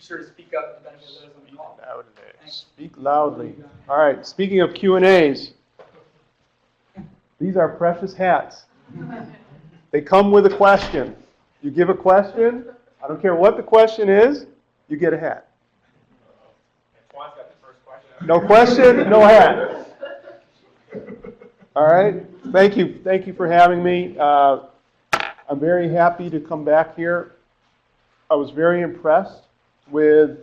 sure to speak up for the benefit of those on the call. Loudly. Thanks. Speak loudly. All right, speaking of Q&As, these are precious hats. They come with a question. You give a question, I don't care what the question is, you get a hat. Juan's got the first question. No question, no hat. All right, thank you for having me. I'm very happy to come back here. I was very impressed with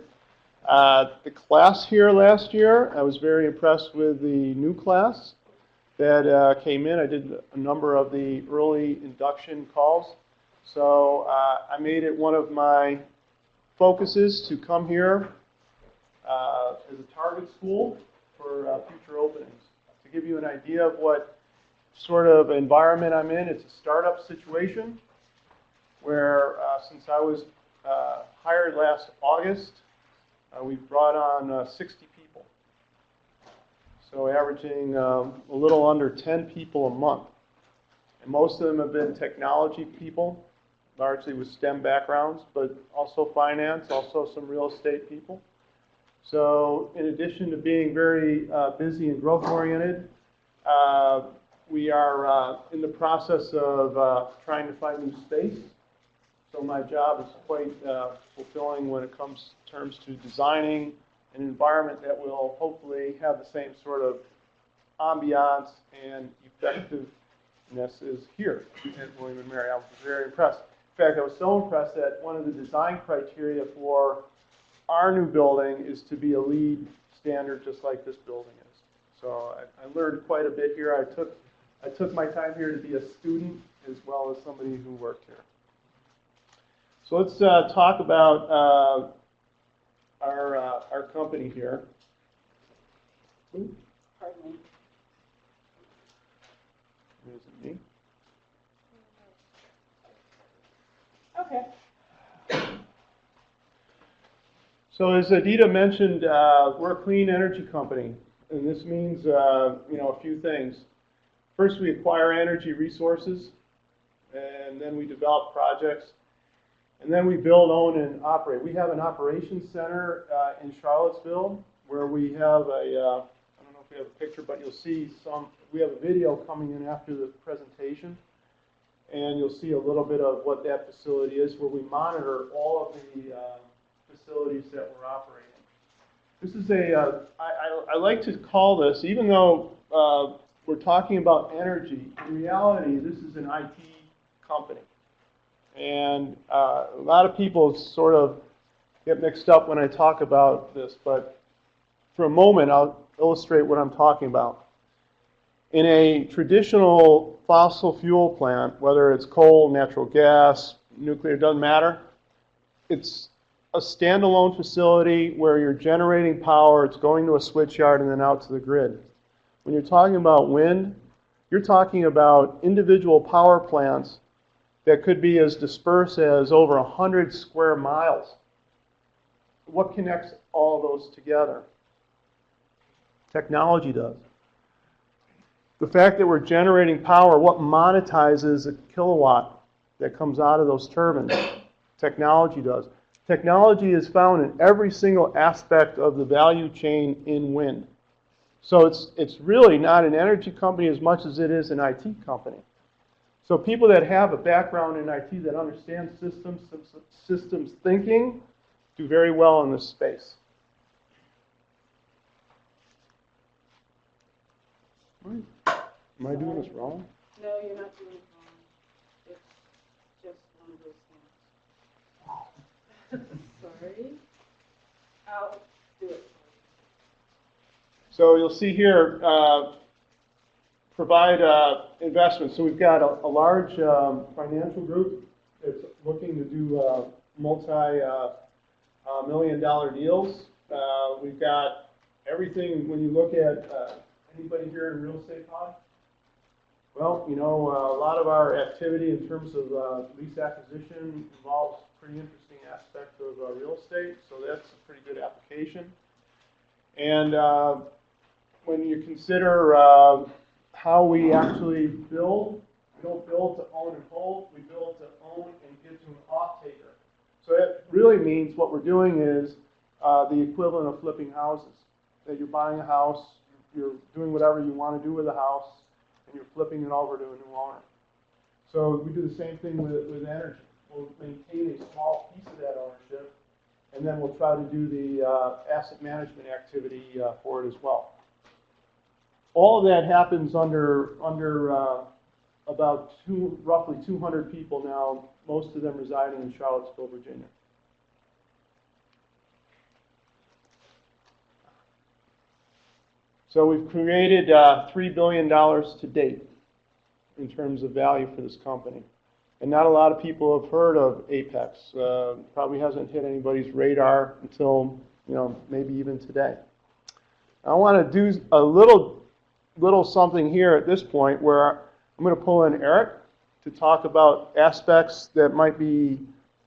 the class here last year. I was very impressed with the new class that came in. I did a number of the early induction calls. So I made it one of my focuses to come here as a target school for future openings. To give you an idea of what sort of environment I'm in, it's a startup situation where since I was hired last August, we've brought on 60 people. So averaging a little under 10 people a month. And most of them have been technology people, largely with STEM backgrounds, but also finance, also some real estate people. So in addition to being very busy and growth-oriented, we are in the process of trying to find new space. So my job is quite fulfilling when it comes in terms to designing an environment that will hopefully have the same sort of ambiance and effectiveness as here at William & Mary. I was very impressed. In fact, I was so impressed that one of the design criteria for our new building is to be a LEED standard just like this building is. So I learned quite a bit here. I took my time here to be a student as well as somebody who worked here. So let's talk about our company here. Ooh. Pardon me. Is it me? Okay. So as Adita mentioned, we're a clean energy company, and this means a few things. First, we acquire energy resources, and then we develop projects, and then we build, own, and operate. We have an operations center in Charlottesville where we have I don't know if we have a picture, but you'll see we have a video coming in after the presentation, and you'll see a little bit of what that facility is, where we monitor all of the facilities that we're operating. This is I like to call this, even though we're talking about energy, in reality, this is an IT company. And a lot of people sort of get mixed up when I talk about this, but for a moment, I'll illustrate what I'm talking about. In a traditional fossil fuel plant, whether it's coal, natural gas, nuclear, doesn't matter, it's a standalone facility where you're generating power, it's going to a switch yard and then out to the grid. When you're talking about wind, you're talking about individual power plants that could be as dispersed as over 100 square miles. What connects all those together? Technology does. The fact that we're generating power, what monetizes a kilowatt that comes out of those turbines? Technology does. Technology is found in every single aspect of the value chain in wind. So it's really not an energy company as much as it is an IT company. So people that have a background in IT that understand systems thinking do very well in this space. Am I doing this wrong? No, you're not doing it wrong. It's just one of those things. Sorry. I'll do it. So you'll see here, provide investment. So we've got a large financial group that's looking to do multi-million-dollar deals. We've got everything. When you look at anybody here in real estate, Pod? Well, a lot of our activity in terms of lease acquisition involves pretty interesting aspects of real estate, so that's a pretty good application. And when you consider how we actually build, we don't build to own and hold, we build to own and give to an off-taker. So So it really means what we're doing is the equivalent of flipping houses. That you're buying a house, you're doing whatever you want to do with the house, and you're flipping it over to a new owner. So we do the same thing with energy. We'll maintain a small piece of that ownership, and then we'll try to do the asset management activity for it as well. All of that happens under about roughly 200 people now, most of them residing in Charlottesville, Virginia. So we've created $3 billion to date in terms of value for this company. And not a lot of people have heard of Apex. Probably hasn't hit anybody's radar until, maybe even today. I want to do a little something here at this point where I'm going to pull in Eric to talk about aspects that might be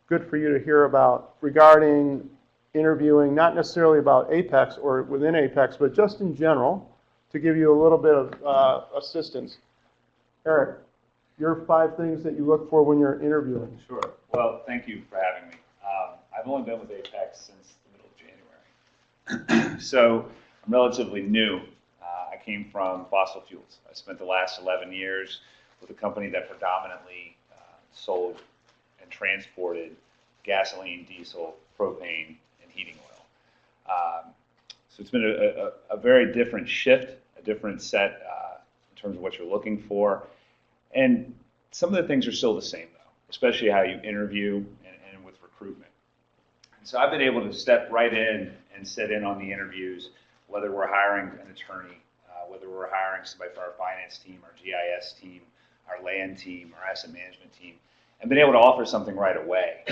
good for you to hear about regarding interviewing, not necessarily about Apex or within Apex, but just in general, to give you a little bit of assistance. Eric, your 5 things that you look for when you're interviewing. Sure. Well, thank you for having me. I've only been with Apex since the middle of January. So I'm relatively new. I came from fossil fuels. I spent the last 11 years with a company that predominantly sold and transported gasoline, diesel, propane, and heating oil. So it's been a very different shift, a different set in terms of what you're looking for. And some of the things are still the same, though, especially how you interview and with recruitment. And so I've been able to step right in and sit in on the interviews, whether we're hiring an attorney, whether we're hiring somebody for our finance team, our GIS team, our land team, our asset management team, and been able to offer something right away.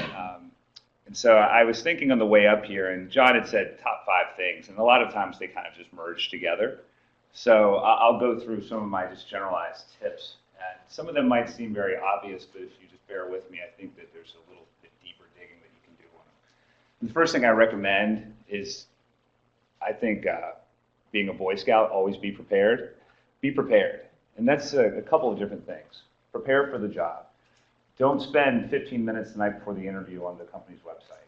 And so I was thinking on the way up here, and John had said top 5 things, and a lot of times they kind of just merge together. So I'll go through some of my just generalized tips. And some of them might seem very obvious, but if you just bear with me, I think that there's a little bit deeper digging that you can do on them. And the first thing I recommend is, I think, being a Boy Scout, always be prepared. Be prepared. And that's a couple of different things. Prepare for the job. Don't spend 15 minutes the night before the interview on the company's website.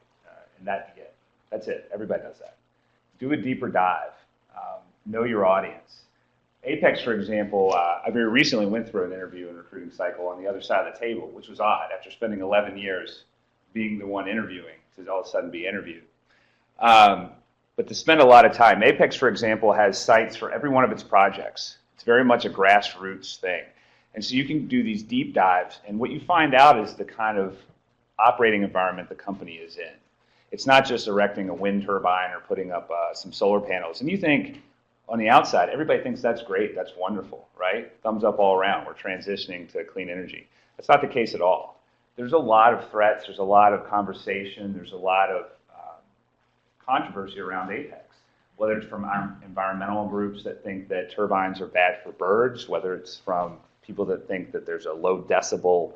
And that's it. That's it. Everybody does that. Do a deeper dive. Know your audience. Apex, for example, I very recently went through an interview and recruiting cycle on the other side of the table, which was odd after spending 11 years being the one interviewing to all of a sudden be interviewed. But to spend a lot of time, Apex, for example, has sites for every one of its projects. It's very much a grassroots thing. And so you can do these deep dives, and what you find out is the kind of operating environment the company is in. It's not just erecting a wind turbine or putting up some solar panels. And you think, on the outside, everybody thinks that's great, that's wonderful, right? Thumbs up all around, we're transitioning to clean energy. That's not the case at all. There's a lot of threats, there's a lot of conversation, there's a lot of controversy around Apex, whether it's from environmental groups that think that turbines are bad for birds, whether it's from people that think that there's a low decibel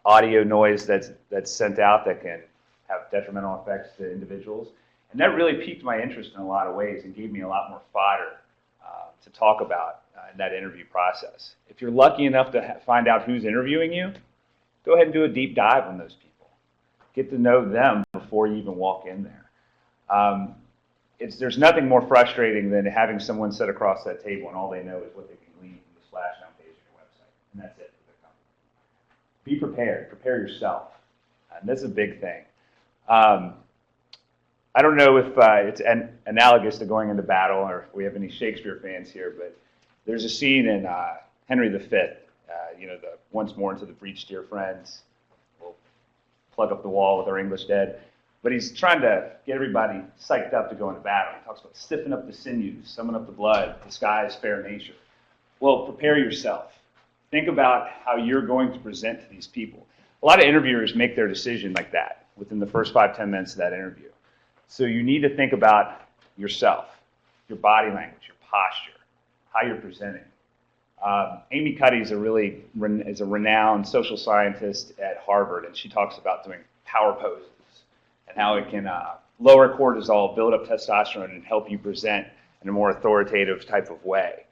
audio noise that's sent out that can have detrimental effects to individuals. And that really piqued my interest in a lot of ways and gave me a lot more fodder to talk about in that interview process. If you're lucky enough to find out who's interviewing you, go ahead and do a deep dive on those people. Get to know them before you even walk in there. There's nothing more frustrating than having someone sit across that table and all they know is what they can glean from the splash-down page of your website. And that's it for the company. Be prepared. Prepare yourself. And that's a big thing. I don't know if it's analogous to going into battle or if we have any Shakespeare fans here, but there's a scene in Henry V, the once more into the breach, dear friends, we'll plug up the wall with our English dead. But he's trying to get everybody psyched up to go into battle. He talks about stiffen up the sinews, summon up the blood, disguise fair nature. Well, prepare yourself. Think about how you're going to present to these people. A lot of interviewers make their decision like that within the first 5-10 minutes of that interview. So you need to think about yourself, your body language, your posture, how you're presenting. Amy Cuddy is a renowned social scientist at Harvard, and she talks about doing power poses and how it can lower cortisol, build up testosterone, and help you present in a more authoritative type of way.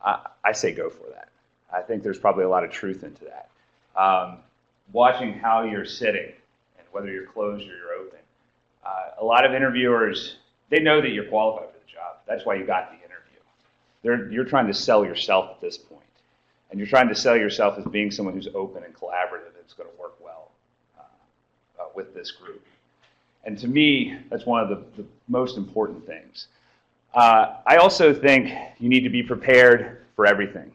I say go for that. I think there's probably a lot of truth into that. Watching how you're sitting and whether you're closed or you're open. A lot of interviewers, they know that you're qualified for the job. That's why you got the interview. You're trying to sell yourself at this point. And you're trying to sell yourself as being someone who's open and collaborative that's going to work well with this group. And to me, that's one of the most important things. I also think you need to be prepared for everything.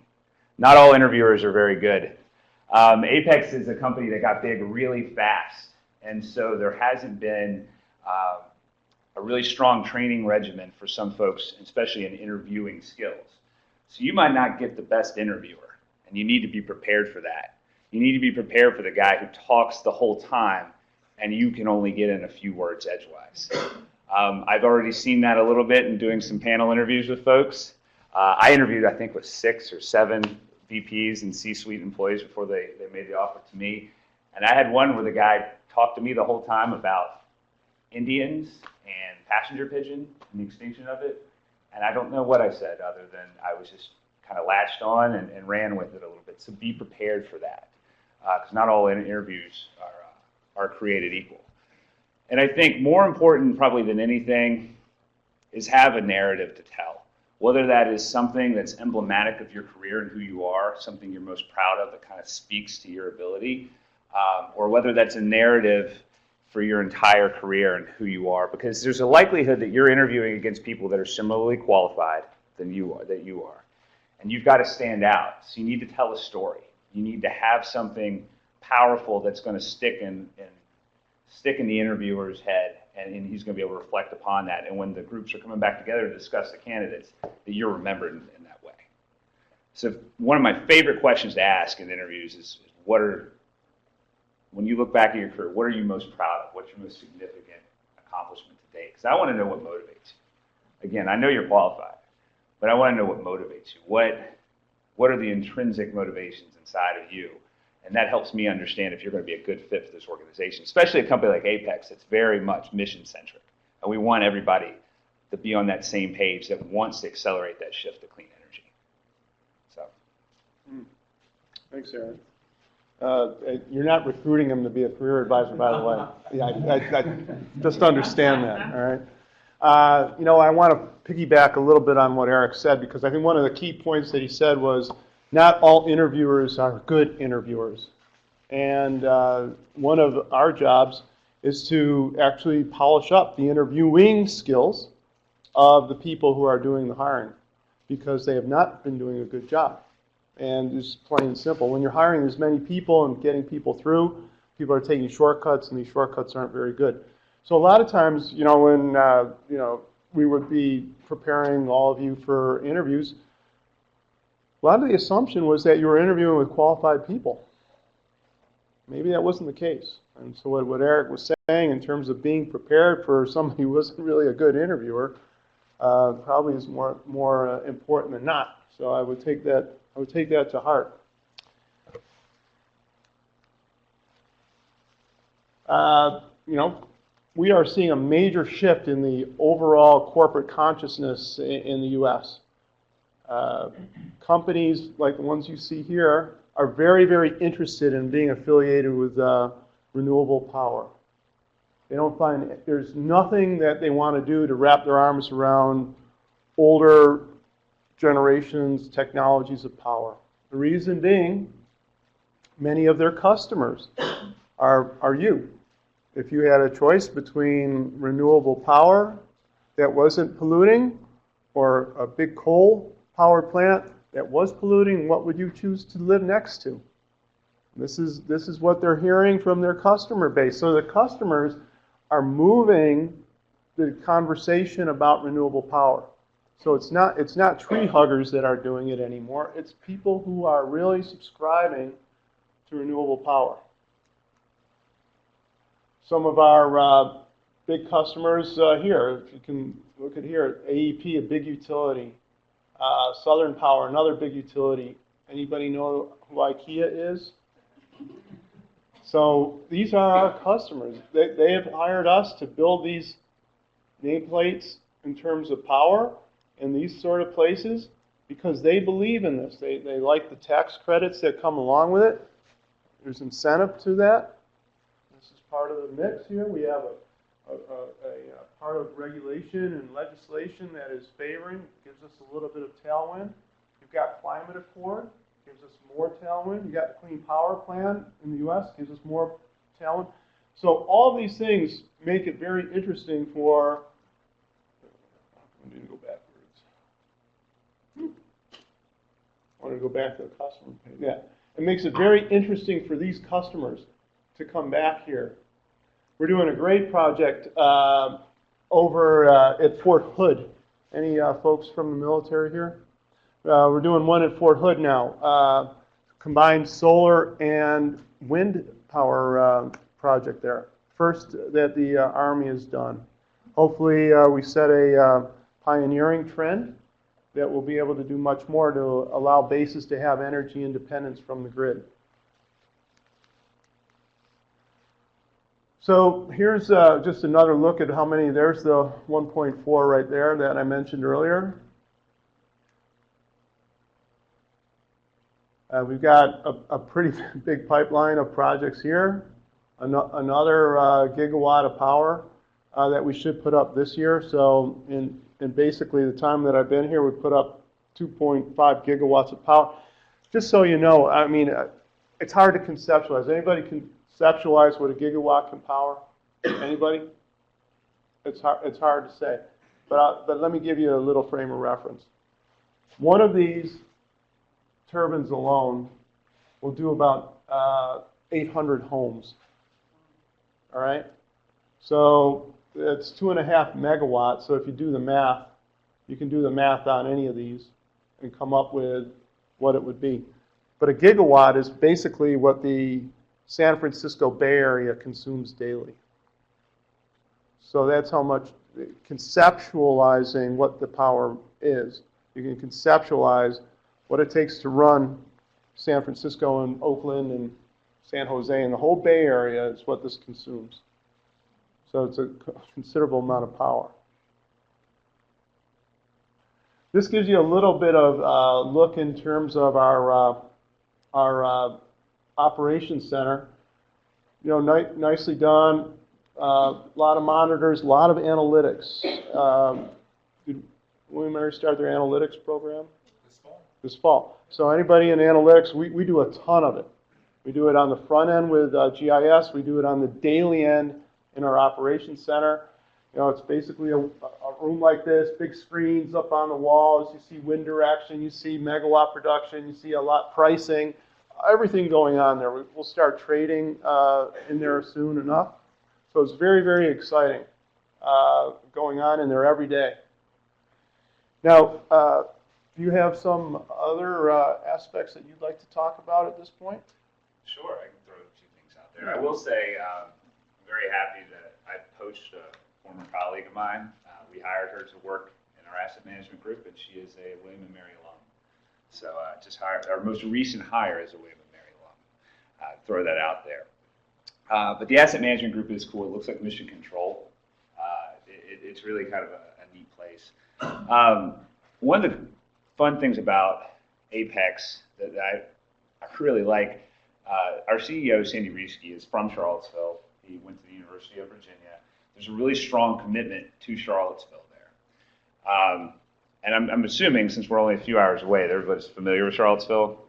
Not all interviewers are very good. Apex is a company that got big really fast, and so there hasn't been a really strong training regimen for some folks, especially in interviewing skills. So you might not get the best interviewer, and you need to be prepared for that. You need to be prepared for the guy who talks the whole time, and you can only get in a few words edgewise. I've already seen that a little bit in doing some panel interviews with folks. I interviewed, I think, with 6 or 7 VPs and C-suite employees before they made the offer to me. And I had one where the guy talked to me the whole time about Indians and passenger pigeon and the extinction of it. And I don't know what I said other than I was just kind of latched on and ran with it a little bit. So be prepared for that, because not all interviews are created equal. And I think more important probably than anything is have a narrative to tell. Whether that is something that's emblematic of your career and who you are, something you're most proud of that kind of speaks to your ability, or whether that's a narrative for your entire career and who you are, because there's a likelihood that you're interviewing against people that are similarly qualified than you are. And you've got to stand out. So you need to tell a story. You need to have something powerful that's going to stick in the interviewer's head, and he's going to be able to reflect upon that. And when the groups are coming back together to discuss the candidates, that you're remembered in that way. So one of my favorite questions to ask in interviews is when you look back at your career, what are you most proud of? What's your most significant accomplishment to date? Because I want to know what motivates you. Again, I know you're qualified, but I want to know what motivates you. What are the intrinsic motivations inside of you? And that helps me understand if you're going to be a good fit for this organization, especially a company like Apex that's very much mission-centric. And we want everybody to be on that same page that wants to accelerate that shift to clean energy. So. Thanks, Aaron. You're not recruiting him to be a career advisor, by the way. Yeah, I just understand that, all right? I want to piggyback a little bit on what Eric said, because I think one of the key points that he said was not all interviewers are good interviewers. And one of our jobs is to actually polish up the interviewing skills of the people who are doing the hiring, because they have not been doing a good job. And it's plain and simple. When you're hiring as many people and getting people through, people are taking shortcuts, and these shortcuts aren't very good. So a lot of times, when we would be preparing all of you for interviews, a lot of the assumption was that you were interviewing with qualified people. Maybe that wasn't the case. And so what Eric was saying in terms of being prepared for somebody who wasn't really a good interviewer probably is more important than not. So I would take that to heart. We are seeing a major shift in the overall corporate consciousness in the U.S. Companies like the ones you see here are very, very interested in being affiliated with renewable power. They don't find there's nothing that they want to do to wrap their arms around older generations, technologies of power. The reason being, many of their customers are you. If you had a choice between renewable power that wasn't polluting or a big coal power plant that was polluting, what would you choose to live next to? This is what they're hearing from their customer base. So the customers are moving the conversation about renewable power. So it's not tree huggers that are doing it anymore. It's people who are really subscribing to renewable power. Some of our big customers here, if you can look at here, AEP, a big utility, Southern Power, another big utility. Anybody know who IKEA is? So these are our customers. They have hired us to build these nameplates in terms of power in these sort of places because they believe in this. They like the tax credits that come along with it. There's incentive to that. This is part of the mix here. We have a part of regulation and legislation that is favoring, gives us a little bit of tailwind. You've got Climate Accord, gives us more tailwind. You got the Clean Power Plan in the U.S., gives us more tailwind. So all these things make it very interesting for, I need to go backwards. I want to go back to the customer page. Yeah, it makes it very interesting for these customers to come back here. We're doing a great project over at Fort Hood. Any folks from the military here? We're doing one at Fort Hood now. Combined solar and wind power project there. First that the Army has done. Hopefully we set a pioneering trend that will be able to do much more to allow bases to have energy independence from the grid. So here's just another look at how many. There's the 1.4 right there that I mentioned earlier. We've got a pretty big pipeline of projects here. Another gigawatt of power that we should put up this year. So in basically the time that I've been here, we put up 2.5 gigawatts of power. Just so you know, I mean, it's hard to conceptualize. Anybody conceptualize what a gigawatt can power? Anybody? It's hard to say. But let me give you a little frame of reference. One of these turbines alone will do about 800 homes. All right? So it's 2.5 megawatts. So if you do the math, you can do the math on any of these and come up with what it would be. But a gigawatt is basically what the San Francisco Bay Area consumes daily. So that's how much, conceptualizing what the power is. You can conceptualize what it takes to run San Francisco and Oakland and San Jose and the whole Bay Area is what this consumes. So it's a considerable amount of power. This gives you a little bit of look in terms of our operations center. You know, nicely done. A lot of monitors, a lot of analytics. Did William & Mary start their analytics program? This fall. So anybody in analytics, we do a ton of it. We do it on the front end with GIS. We do it on the daily end in our operations center. You know, it's basically a room like this, big screens up on the walls. You see wind direction, you see megawatt production, you see a lot pricing, everything going on there. We'll start trading in there soon enough. So it's very, very exciting going on in there every day. Now, do you have some other aspects that you'd like to talk about at this point? Sure, I can throw a few things out there. I will say I'm very happy that I poached a former colleague of mine. We hired her to work in our asset management group, and she is a William & Mary alum. So just hired, our most recent hire is a William & Mary alum. Throw that out there. But the asset management group is cool. It looks like mission control. It's really kind of a neat place. One of the fun things about Apex that I really like, our CEO, Sandy Reesky, is from Charlottesville. He went to the University of Virginia. There's a really strong commitment to Charlottesville there. And I'm assuming, since we're only a few hours away, that everybody's familiar with Charlottesville.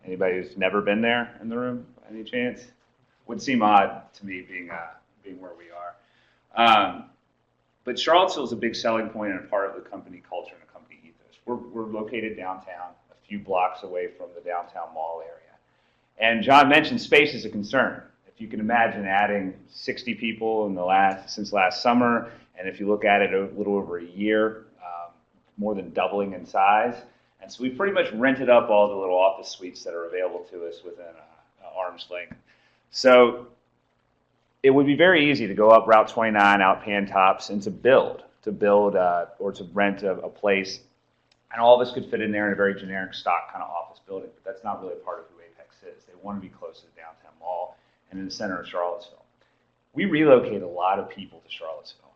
Anybody who's never been there in the room, any chance? Would seem odd to me being where we are. But Charlottesville is a big selling point and a part of the company culture and the company ethos. We're located downtown, a few blocks away from the downtown mall area. And John mentioned space is a concern. If you can imagine adding 60 people since last summer, and if you look at it a little over a year, more than doubling in size. And so we pretty much rented up all the little office suites that are available to us within arm's length. So it would be very easy to go up Route 29 out Pantops and to build or to rent a place. And all of us could fit in there in a very generic stock kind of office building, but that's not really part of who Apex is. They want to be close to the downtown mall and in the center of Charlottesville. We relocate a lot of people to Charlottesville.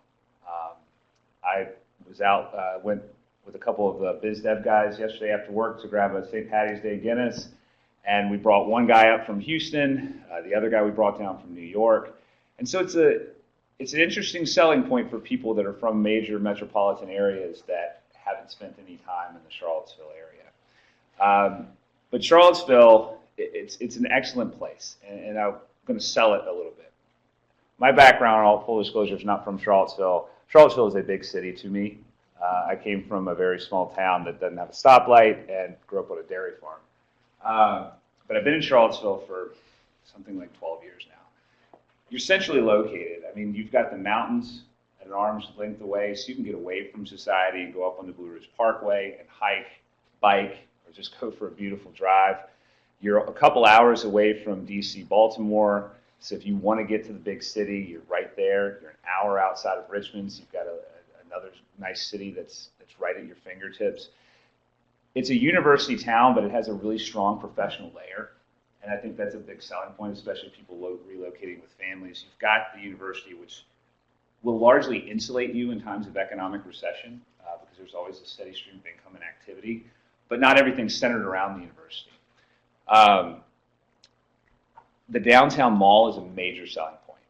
I was out, went with a couple of the biz dev guys yesterday after work to grab a St. Patty's Day Guinness, and we brought one guy up from Houston, the other guy we brought down from New York, And so it's an interesting selling point for people that are from major metropolitan areas that haven't spent any time in the Charlottesville area. But Charlottesville, it's an excellent place, and I'm going to sell it a little bit. My background, all full disclosure, is not from Charlottesville. Charlottesville is a big city to me. I came from a very small town that doesn't have a stoplight and grew up on a dairy farm. But I've been in Charlottesville for something like 12 years now. You're centrally located. I mean, you've got the mountains at an arm's length away, so you can get away from society and go up on the Blue Ridge Parkway and hike, bike, or just go for a beautiful drive. You're a couple hours away from D.C., Baltimore, so if you want to get to the big city, you're right there. You're an hour outside of Richmond, so you've got another nice city that's right at your fingertips. It's a university town, but it has a really strong professional layer, and I think that's a big selling point, especially people relocating with families. You've got the university, which will largely insulate you in times of economic recession because there's always a steady stream of income and activity, but not everything's centered around the university. The downtown mall is a major selling point.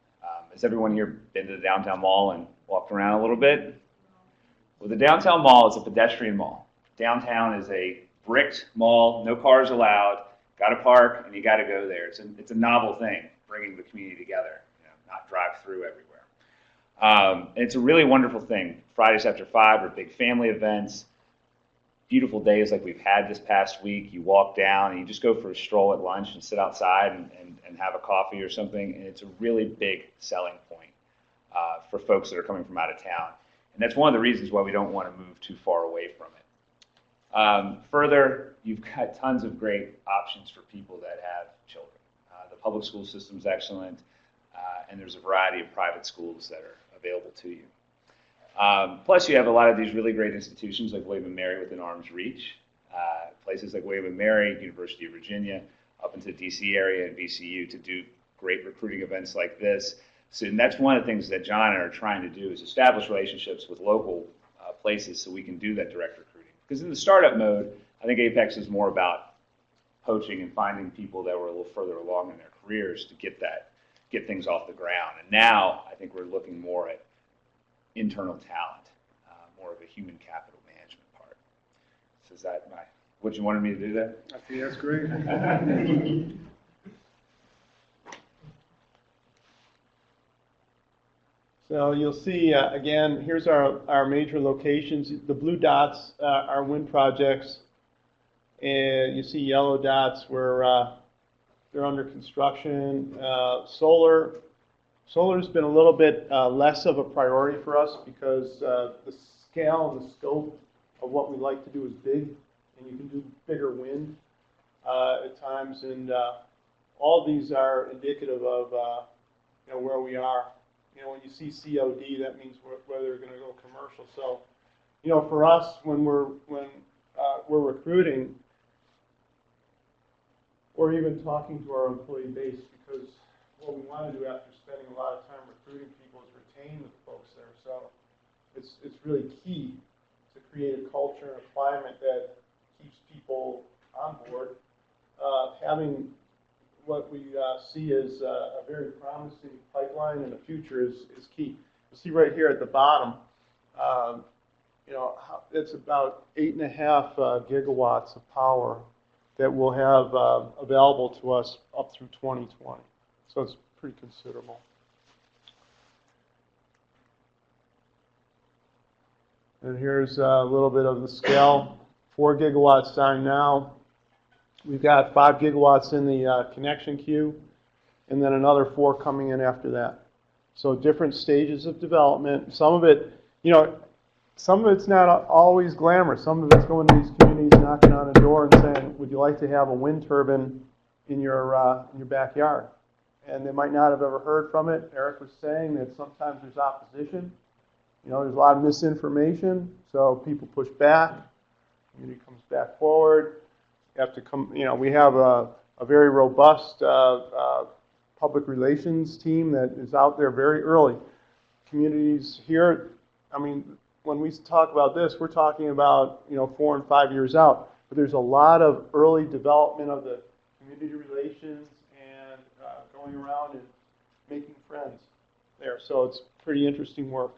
Has everyone here been to the downtown mall and walked around a little bit? Well, the downtown mall is a pedestrian mall. Downtown is a bricked mall, no cars allowed, got to park, and you got to go there. It's a novel thing, bringing the community together, not drive through everywhere. And it's a really wonderful thing. Fridays after 5 are big family events. Beautiful days like we've had this past week. You walk down and you just go for a stroll at lunch and sit outside and have a coffee or something. And it's a really big selling point for folks that are coming from out of town. And that's one of the reasons why we don't want to move too far away from it. Further, you've got tons of great options for people that have children. The public school system is excellent, and there's a variety of private schools that are available to you. Plus, you have a lot of these really great institutions like William & Mary within arm's reach. Places like William & Mary, University of Virginia, up into the D.C. area and VCU to do great recruiting events like this. So, and that's one of the things that John and I are trying to do is establish relationships with local places so we can do that direct recruiting. Because in the startup mode, I think Apex is more about poaching and finding people that were a little further along in their careers to get things off the ground. And now I think we're looking more at internal talent, more of a human capital management part. So is that what you wanted me to do there? I think that's great. So you'll see, again, here's our major locations. The blue dots are wind projects, and you see yellow dots where they're under construction. Solar's been a little bit less of a priority for us because the scale and the scope of what we like to do is big, and you can do bigger wind at times. And all these are indicative of where we are. When you see COD, that means whether they're going to go commercial. So, for us, when we're recruiting, or even talking to our employee base, because what we want to do after spending a lot of time recruiting people is retain the folks there. So it's really key to create a culture and a climate that keeps people on board. Having what we see as a very promising pipeline in the future is key. You'll see right here at the bottom, it's about 8.5 gigawatts of power that we'll have available to us up through 2020. So it's pretty considerable. And here's a little bit of the scale. 4 gigawatts signed now. We've got 5 gigawatts in the connection queue, and then another 4 coming in after that. So different stages of development. Some of it's not always glamorous. Some of it's going to these communities, knocking on a door and saying, "Would you like to have a wind turbine in your backyard?" And they might not have ever heard from it. Eric was saying that sometimes there's opposition. There's a lot of misinformation, so people push back. Community comes back forward. You have to come. We have a very robust public relations team that is out there very early. Communities here, when we talk about this, we're talking about 4 and 5 years out. But there's a lot of early development of the community relations and going around and making friends. there. So it's pretty interesting work.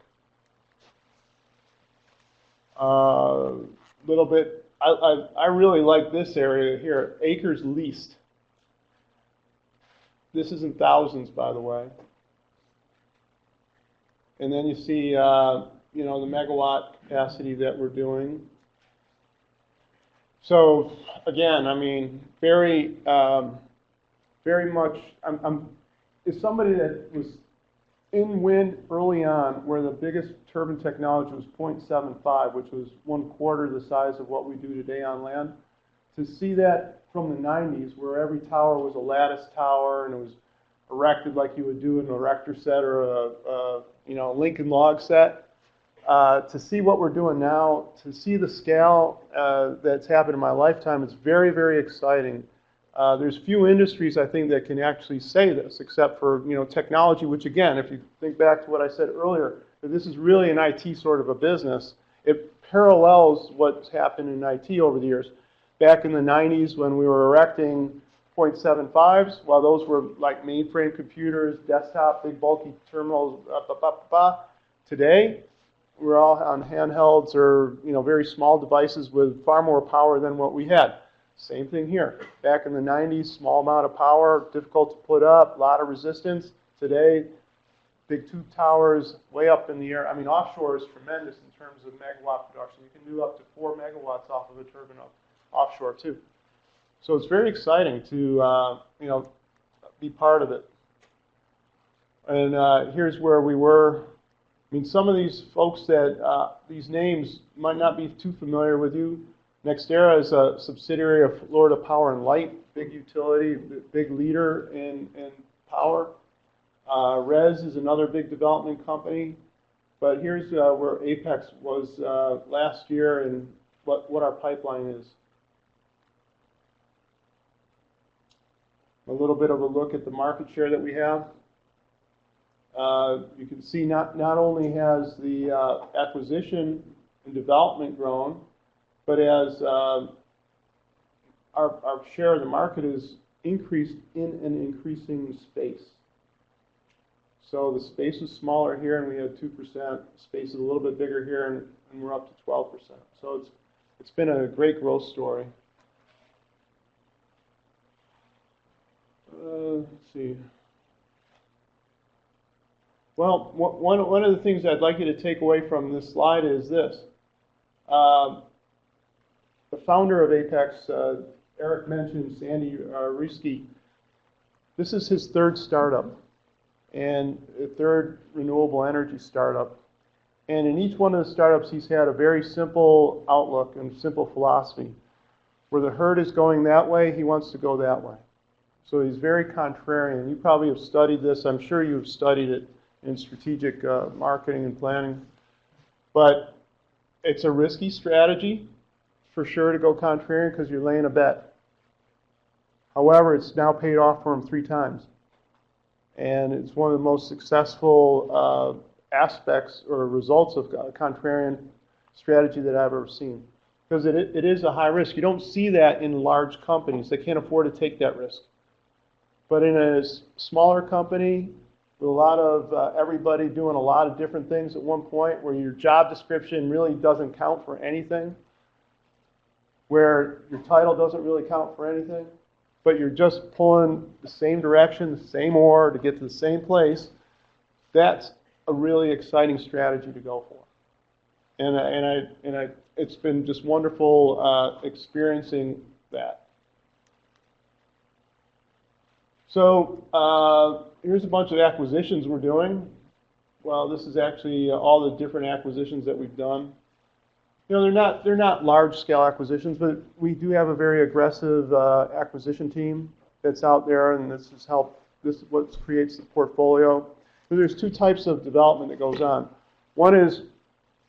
Little bit, I really like this area here, acres leased. This is in thousands, by the way. And then you see, you know, the megawatt capacity that we're doing. So again, I mean, very much. Is somebody that was in wind early on, where the biggest turbine technology was 0.75, which was 1/4 the size of what we do today on land. To see that from the 90s, where every tower was a lattice tower and it was erected like you would do an erector set or a you know, Lincoln log set. To see what we're doing now, to see the scale that's happened in my lifetime, it's very, very exciting. There's few industries, I think, that can actually say this, except for, you know, technology, which again, if you think back to what I said earlier, that this is really an IT sort of a business. It parallels what's happened in IT over the years. Back in the 90s when we were erecting 0.75s, while those were like mainframe computers, desktop, big bulky terminals, today, we're all on handhelds or, you know, very small devices with far more power than what we had. Same thing here. Back in the 90s, small amount of power, difficult to put up, a lot of resistance. Today, big tube towers way up in the air. I mean, offshore is tremendous in terms of megawatt production. You can do up to 4 megawatts off of a turbine offshore too. So it's very exciting to, you know, be part of it. And here's where we were. I mean, some of these folks that, these names might not be too familiar with you. NextEra is a subsidiary of Florida Power and Light, big utility, big leader in power. RES is another big development company. But here's where Apex was last year and what our pipeline is. A little bit of a look at the market share that we have. You can see not only has the acquisition and development grown, but as our share of the market is increased in an increasing space. So the space is smaller here, and we had 2%. Space is a little bit bigger here, and we're up to 12%. So it's been a great growth story. Let's see. Well, one of the things I'd like you to take away from this slide is this. The founder of Apex, Eric mentioned Sandy Risky. This is his third startup and a third renewable energy startup. And in each one of the startups, he's had a very simple outlook and simple philosophy. Where the herd is going that way, he wants to go that way. So he's very contrarian. You probably have studied this. I'm sure you've studied it in strategic marketing and planning. But it's a risky strategy, for sure, to go contrarian because you're laying a bet. However, it's now paid off for him 3 times. And it's one of the most successful aspects or results of contrarian strategy that I've ever seen. Because it is a high risk. You don't see that in large companies. They can't afford to take that risk. But in a smaller company, with a lot of everybody doing a lot of different things at one point, where your job description really doesn't count for anything, where your title doesn't really count for anything, but you're just pulling the same direction, the same oar to get to the same place, that's a really exciting strategy to go for. And it's been just wonderful experiencing that. So here's a bunch of acquisitions we're doing. Well, this is actually all the different acquisitions that we've done. You know, they're not large-scale acquisitions, but we do have a very aggressive acquisition team that's out there, and this is what creates the portfolio. So there's 2 types of development that goes on. One is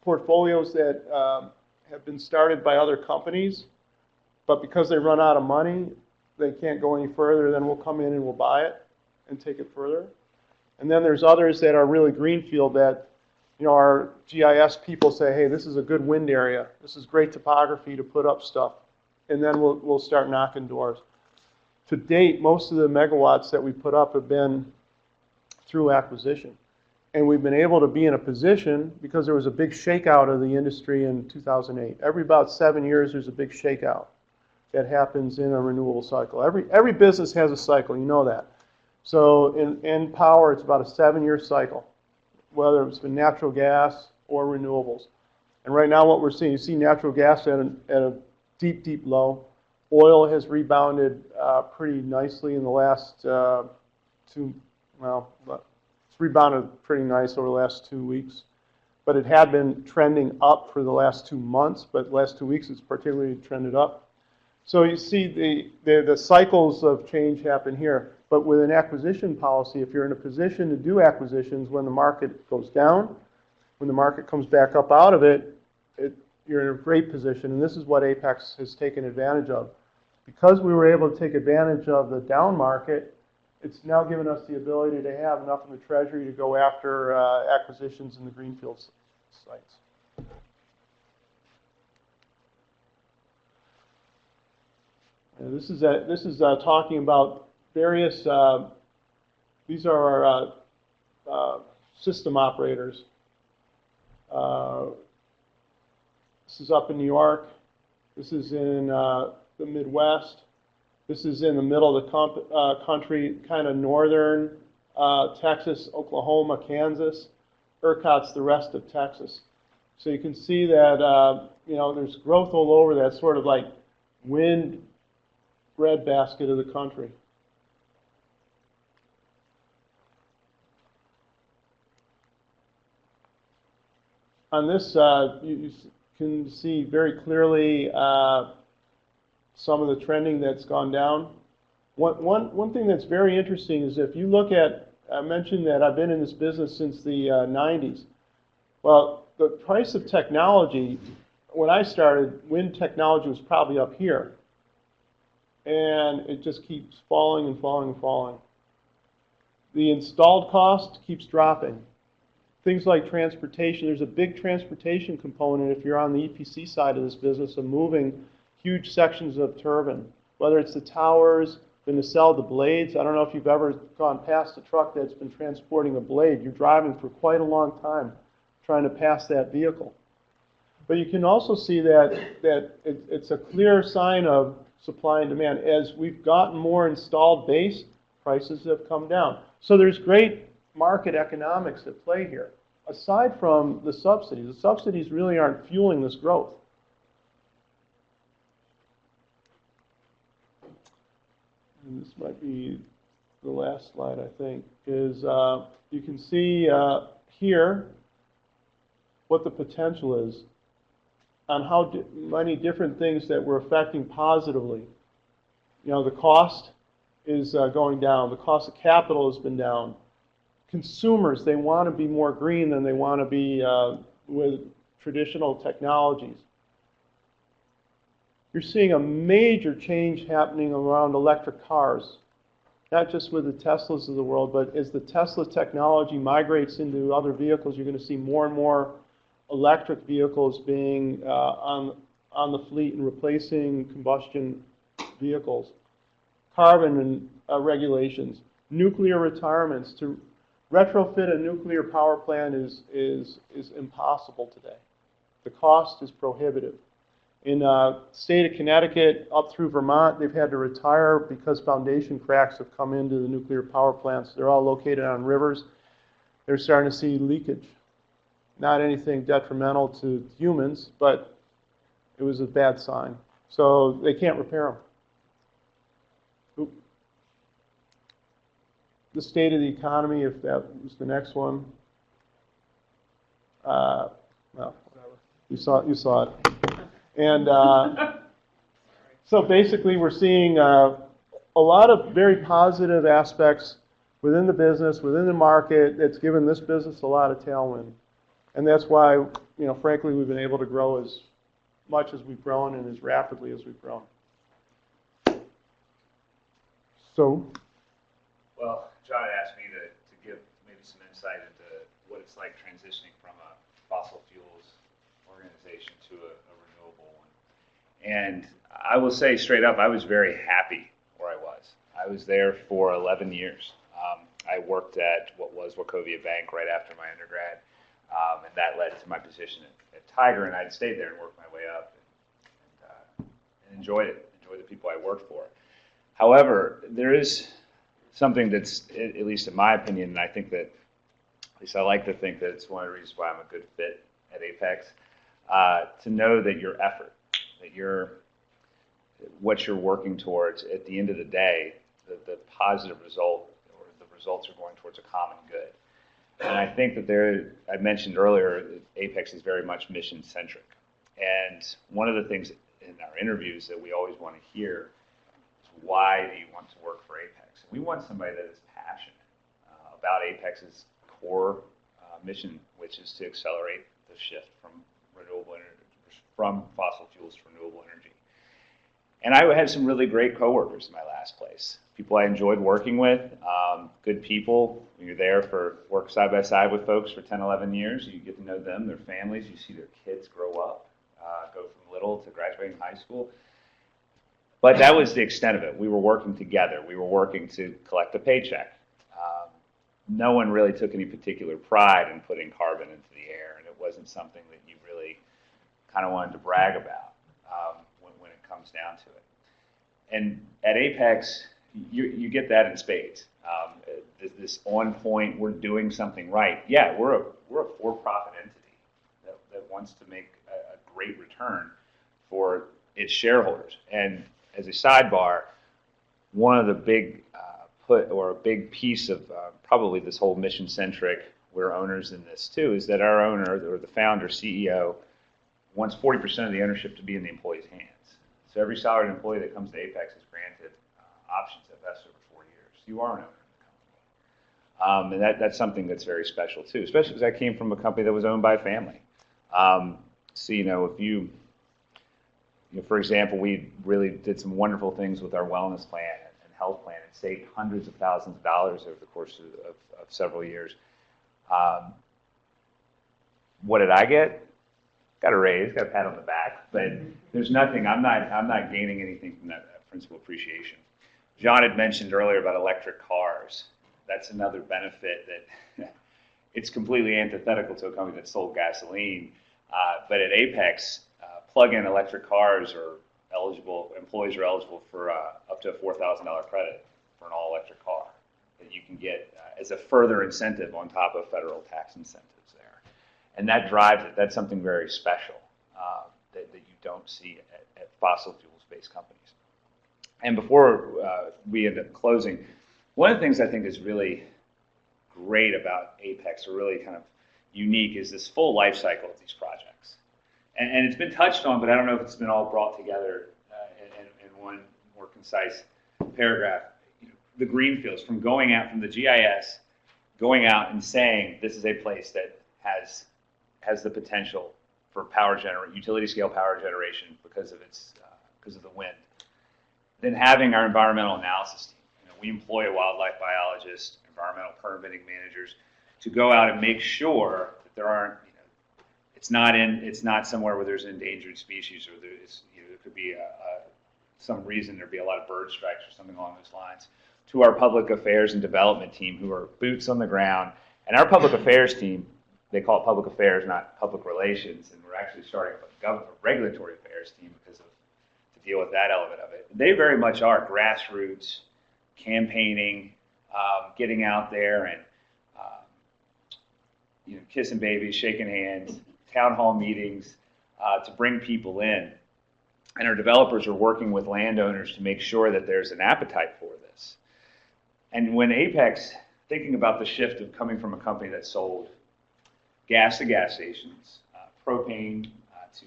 portfolios that have been started by other companies, but because they run out of money, they can't go any further, then we'll come in and we'll buy it and take it further. And then there's others that are really greenfield that, you know, our GIS people say, hey, this is a good wind area. This is great topography to put up stuff. And then we'll start knocking doors. To date, most of the megawatts that we put up have been through acquisition. And we've been able to be in a position, because there was a big shakeout of the industry in 2008. Every about 7 years, there's a big shakeout that happens in a renewable cycle. Every business has a cycle, you know that. So in power, it's about a 7-year cycle, whether it's been natural gas or renewables. And right now what we're seeing, you see natural gas at a deep, deep low. Oil has rebounded pretty nicely in the last it's rebounded pretty nice over the last 2 weeks. But it had been trending up for the last 2 months, but the last 2 weeks it's particularly trended up. So you see the cycles of change happen here. But with an acquisition policy, if you're in a position to do acquisitions when the market goes down, when the market comes back up out of it, you're in a great position. And this is what Apex has taken advantage of. Because we were able to take advantage of the down market, it's now given us the ability to have enough in the treasury to go after acquisitions in the greenfield sites. And this is talking about various. These are our system operators. This is up in New York. This is in the Midwest. This is in the middle of the country, kind of northern Texas, Oklahoma, Kansas. ERCOT's the rest of Texas. So you can see that there's growth all over that sort of like wind breadbasket of the country. On this, you can see very clearly some of the trending that's gone down. One thing that's very interesting is if you look at, I mentioned that I've been in this business since the 90s. Well, the price of technology, when I started, wind technology was probably up here. And it just keeps falling and falling and falling. The installed cost keeps dropping. Things like transportation, there's a big transportation component if you're on the EPC side of this business of moving huge sections of turbine, whether it's the towers, the nacelle, the blades. I don't know if you've ever gone past a truck that's been transporting a blade. You're driving for quite a long time trying to pass that vehicle. But you can also see that it's a clear sign of supply and demand. As we've gotten more installed base, prices have come down. So there's great market economics at play here. Aside from the subsidies really aren't fueling this growth. And this might be the last slide, I think, is you can see here what the potential is on how many different things that we're affecting positively. The cost is going down. The cost of capital has been down. Consumers, they want to be more green than they want to be with traditional technologies. You're seeing a major change happening around electric cars, not just with the Teslas of the world, but as the Tesla technology migrates into other vehicles, you're going to see more and more electric vehicles being on the fleet and replacing combustion vehicles. Carbon and regulations, nuclear retirements. To retrofit a nuclear power plant is impossible today. The cost is prohibitive. In the state of Connecticut, up through Vermont, they've had to retire because foundation cracks have come into the nuclear power plants. They're all located on rivers. They're starting to see leakage. Not anything detrimental to humans, but it was a bad sign. So they can't repair them. The state of the economy, if that was the next one. Well, whatever. You saw it. And so basically we're seeing a lot of very positive aspects within the business, within the market, that's given this business a lot of tailwind. And that's why, frankly, we've been able to grow as much as we've grown and as rapidly as we've grown. So? Well, John asked me to give maybe some insight into what it's like transitioning from a fossil fuels organization to a renewable one. And I will say straight up, I was very happy where I was. I was there for 11 years. I worked at what was Wachovia Bank right after my undergrad, and that led to my position at Tiger, and I'd stayed there and worked my way up and enjoyed it, enjoyed the people I worked for. However, there is something that's, at least in my opinion, and I think that, at least I like to think that it's one of the reasons why I'm a good fit at Apex, to know that your effort, that what you're working towards at the end of the day, the positive result or the results are going towards a common good. And I think that I mentioned earlier, Apex is very much mission centric. And one of the things in our interviews that we always want to hear is, why do you want to work for Apex? And we want somebody that is passionate about Apex's core mission, which is to accelerate the shift from renewable energy, from fossil fuels to renewable energy. And I had some really great coworkers in my last place. People I enjoyed working with, good people. When you're there work side by side with folks for 10, 11 years, you get to know them, their families, you see their kids grow up, go from little to graduating high school. But that was the extent of it. We were working together. We were working to collect a paycheck. No one really took any particular pride in putting carbon into the air, and it wasn't something that you really kind of wanted to brag about when it comes down to it. And at Apex, you get that in spades. This on point, we're doing something right. Yeah, we're a for-profit entity that wants to make a great return for its shareholders. And as a sidebar, one of the big a big piece of probably this whole mission-centric, we're owners in this too, is that our owner, or the founder, CEO, wants 40% of the ownership to be in the employee's hands. So every salaried employee that comes to Apex is granted options that vest over 4 years. You are an owner of the company. And that's something that's very special too, especially because I came from a company that was owned by a family. So, for example, we really did some wonderful things with our wellness plan and health plan and saved hundreds of thousands of dollars over the course of several years. What did I get? Got a raise, got a pat on the back, but there's nothing. I'm not gaining anything from that principal appreciation. John had mentioned earlier about electric cars. That's another benefit that it's completely antithetical to a company that sold gasoline. But at Apex, plug-in electric cars are eligible. Employees are eligible for up to a $4,000 credit for an all-electric car that you can get as a further incentive on top of federal tax incentives there. And that drives it. That's something very special that you don't see at fossil fuels-based companies. And before we end up closing, one of the things I think is really great about Apex, or really kind of unique, is this full life cycle of these projects. And it's been touched on, but I don't know if it's been all brought together in one more concise paragraph. The greenfields, from going out from the GIS, going out and saying this is a place that has the potential for utility scale power generation because of the wind. Then having our environmental analysis team. We employ a wildlife biologist, environmental permitting managers, to go out and make sure that there aren't, it's not somewhere where there's an endangered species, or there could be some reason there'd be a lot of bird strikes or something along those lines. To our public affairs and development team, who are boots on the ground. And our public affairs team, they call it public affairs, not public relations, and we're actually starting a regulatory affairs team to deal with that element of it. They very much are grassroots, campaigning, getting out there and kissing babies, shaking hands, town hall meetings to bring people in. And our developers are working with landowners to make sure that there's an appetite for this. And when Apex, thinking about the shift of coming from a company that sold gas to gas stations, propane to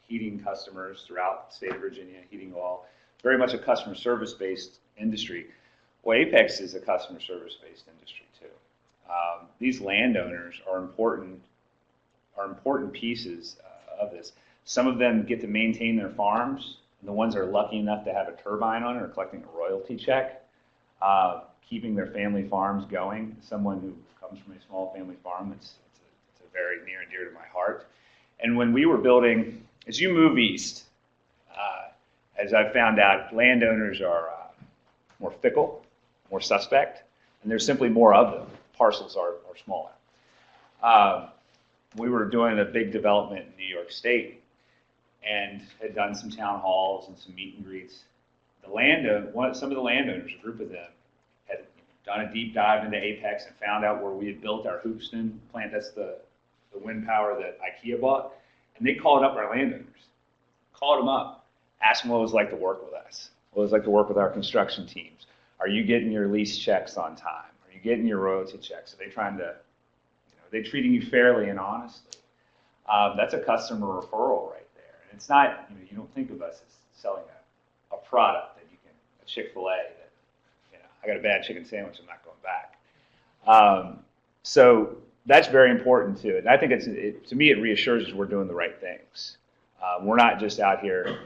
heating customers throughout the state of Virginia, heating oil, very much a customer service-based industry. Well, Apex is a customer service-based industry too. These landowners are important pieces of this. Some of them get to maintain their farms. And the ones that are lucky enough to have a turbine on it are collecting a royalty check, keeping their family farms going. Someone who comes from a small family farm, it's a very near and dear to my heart. And when we were building, as you move east, as I've found out, landowners are more fickle, more suspect. and there's simply more of them. Parcels are smaller. We were doing a big development in New York State and had done some town halls and some meet and greets. Some of the landowners, a group of them, had done a deep dive into Apex and found out where we had built our Houston plant. That's the wind power that IKEA bought. And they called up our landowners, called them up, asked them what it was like to work with us, what it was like to work with our construction teams. Are you getting your lease checks on time? Are you getting your royalty checks? Are they trying to, are they treating you fairly and honestly? That's a customer referral right there. And it's not, you don't think of us as selling a product that you can, a Chick-fil-A that, I got a bad chicken sandwich, I'm not going back. So that's very important too. And I think to me, it reassures us we're doing the right things. We're not just out here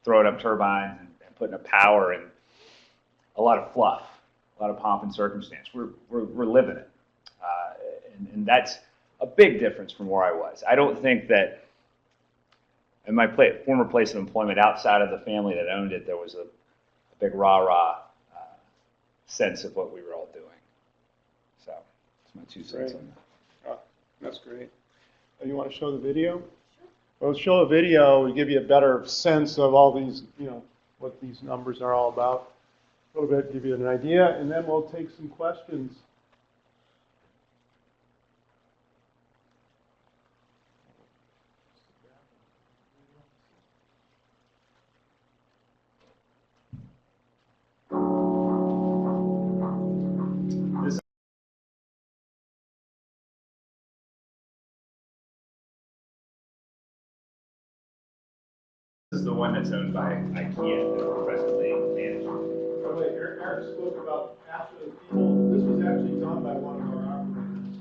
throwing up turbines and putting up power and a lot of fluff, a lot of pomp and circumstance. We're living it. And that's a big difference from where I was. I don't think that in my former place of employment, outside of the family that owned it, there was a big rah-rah sense of what we were all doing. So that's my 2 cents on that. Oh, that's great. You want to show the video? Well, show a video to give you a better sense of all these, what these numbers are all about. A little bit, give you an idea, and then we'll take some questions. This is the one that's owned by IKEA that we're presently managing. By the way, Eric spoke about half of the people. This was actually done by one of our operators.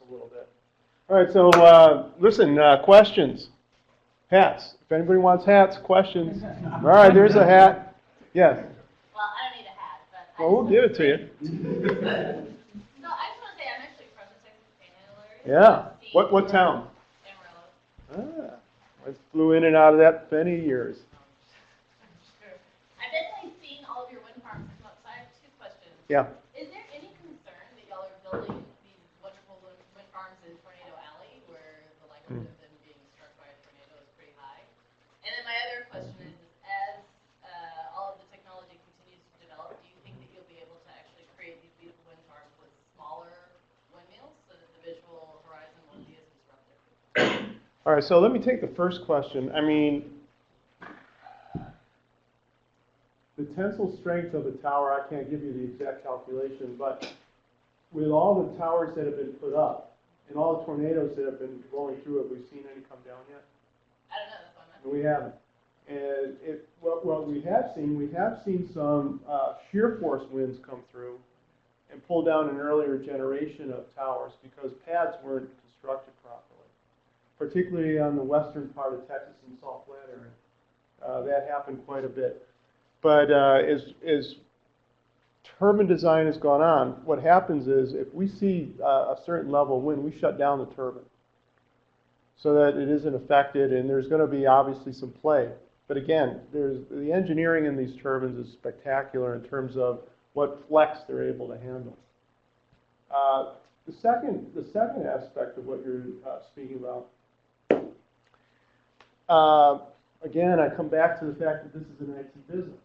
a little bit. All right, so listen, questions, hats. If anybody wants hats, questions. All right, there's a hat. Yes. Well, I don't need a hat, but I Well, we'll give it to you. No, I just want to say I'm actually from the Texas Panhandle area. Yeah. So I've What seen town? Amarillo. I flew in and out of that for many years. Sure. I've definitely seen all of your wind farms come up, so I have two questions. Yeah. Is there any concern that y'all are building these wonderful wind farms in Tornado Alley, where the likelihood of them being struck by a tornado is pretty high? And then my other question is as all of the technology continues to develop, do you think that you'll be able to actually create these beautiful wind farms with smaller windmills so that the visual horizon won't be as disruptive? All right, so let me take the first question. I mean, the tensile strength of a tower, I can't give you the exact calculation, but with all the towers that have been put up and all the tornadoes that have been blowing through, have we seen any come down yet? I don't know, that's what I'm asking. We haven't. And what we have seen some shear force winds come through and pull down an earlier generation of towers because pads weren't constructed properly, particularly on the western part of Texas and Salt Flat area. That happened quite a bit. But as turbine design has gone on, what happens is if we see a certain level of wind, we shut down the turbine so that it isn't affected, and there's going to be obviously some play. But again, the engineering in these turbines is spectacular in terms of what flex they're able to handle. The second aspect of what you're speaking about, again, I come back to the fact that this is an IT business.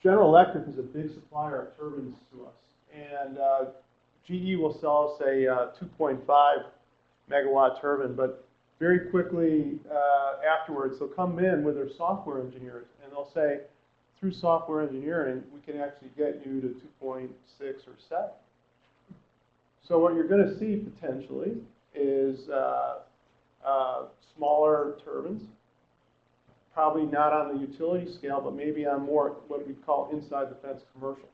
General Electric is a big supplier of turbines to us, and GE will sell us a 2.5 megawatt turbine, but very quickly afterwards, they'll come in with their software engineers, and they'll say, through software engineering, we can actually get you to 2.6 or 7. So what you're going to see potentially is smaller turbines, probably not on the utility scale, but maybe on more what we call inside the fence commercial.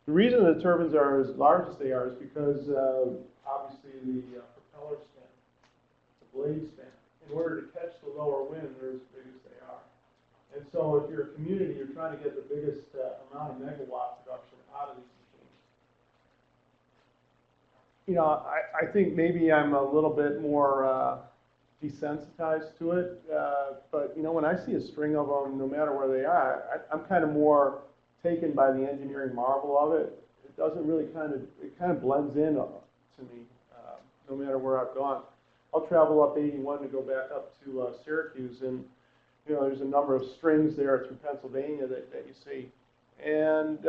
The reason the turbines are as large as they are is because obviously the propeller span, the blade span, in order to catch the lower wind, they're as big as they are. And so if you're a community, you're trying to get the biggest amount of megawatt production out of these machines. You know, I think maybe I'm a little bit more desensitized to it, but you know, when I see a string of them, no matter where they are, I'm kind of more taken by the engineering marvel of it. It doesn't really it kind of blends in to me, no matter where I've gone. I'll travel up 81 to go back up to Syracuse, and you know, there's a number of strings there through Pennsylvania that you see, and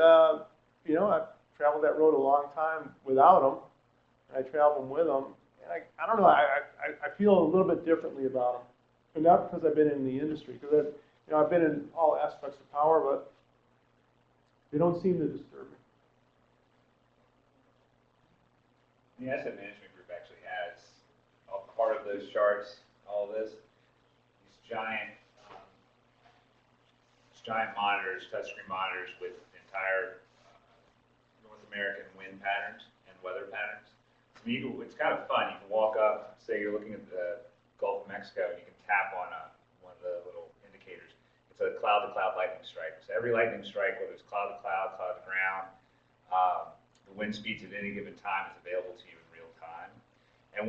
you know, I've traveled that road a long time without them, and I travel them with them. I don't know, I feel a little bit differently about them. And not because I've been in the industry, because I've been in all aspects of power, but they don't seem to disturb me. The asset management group actually has a part of those charts, all of this, these giant monitors, touchscreen monitors with entire North American wind patterns and weather patterns. It's kind of fun. You can walk up, say you're looking at the Gulf of Mexico, and you can tap on one of the little indicators. It's a cloud-to-cloud lightning strike. So every lightning strike, whether it's cloud-to-cloud, cloud-to-ground, the wind speeds at any given time is available to you in real time. And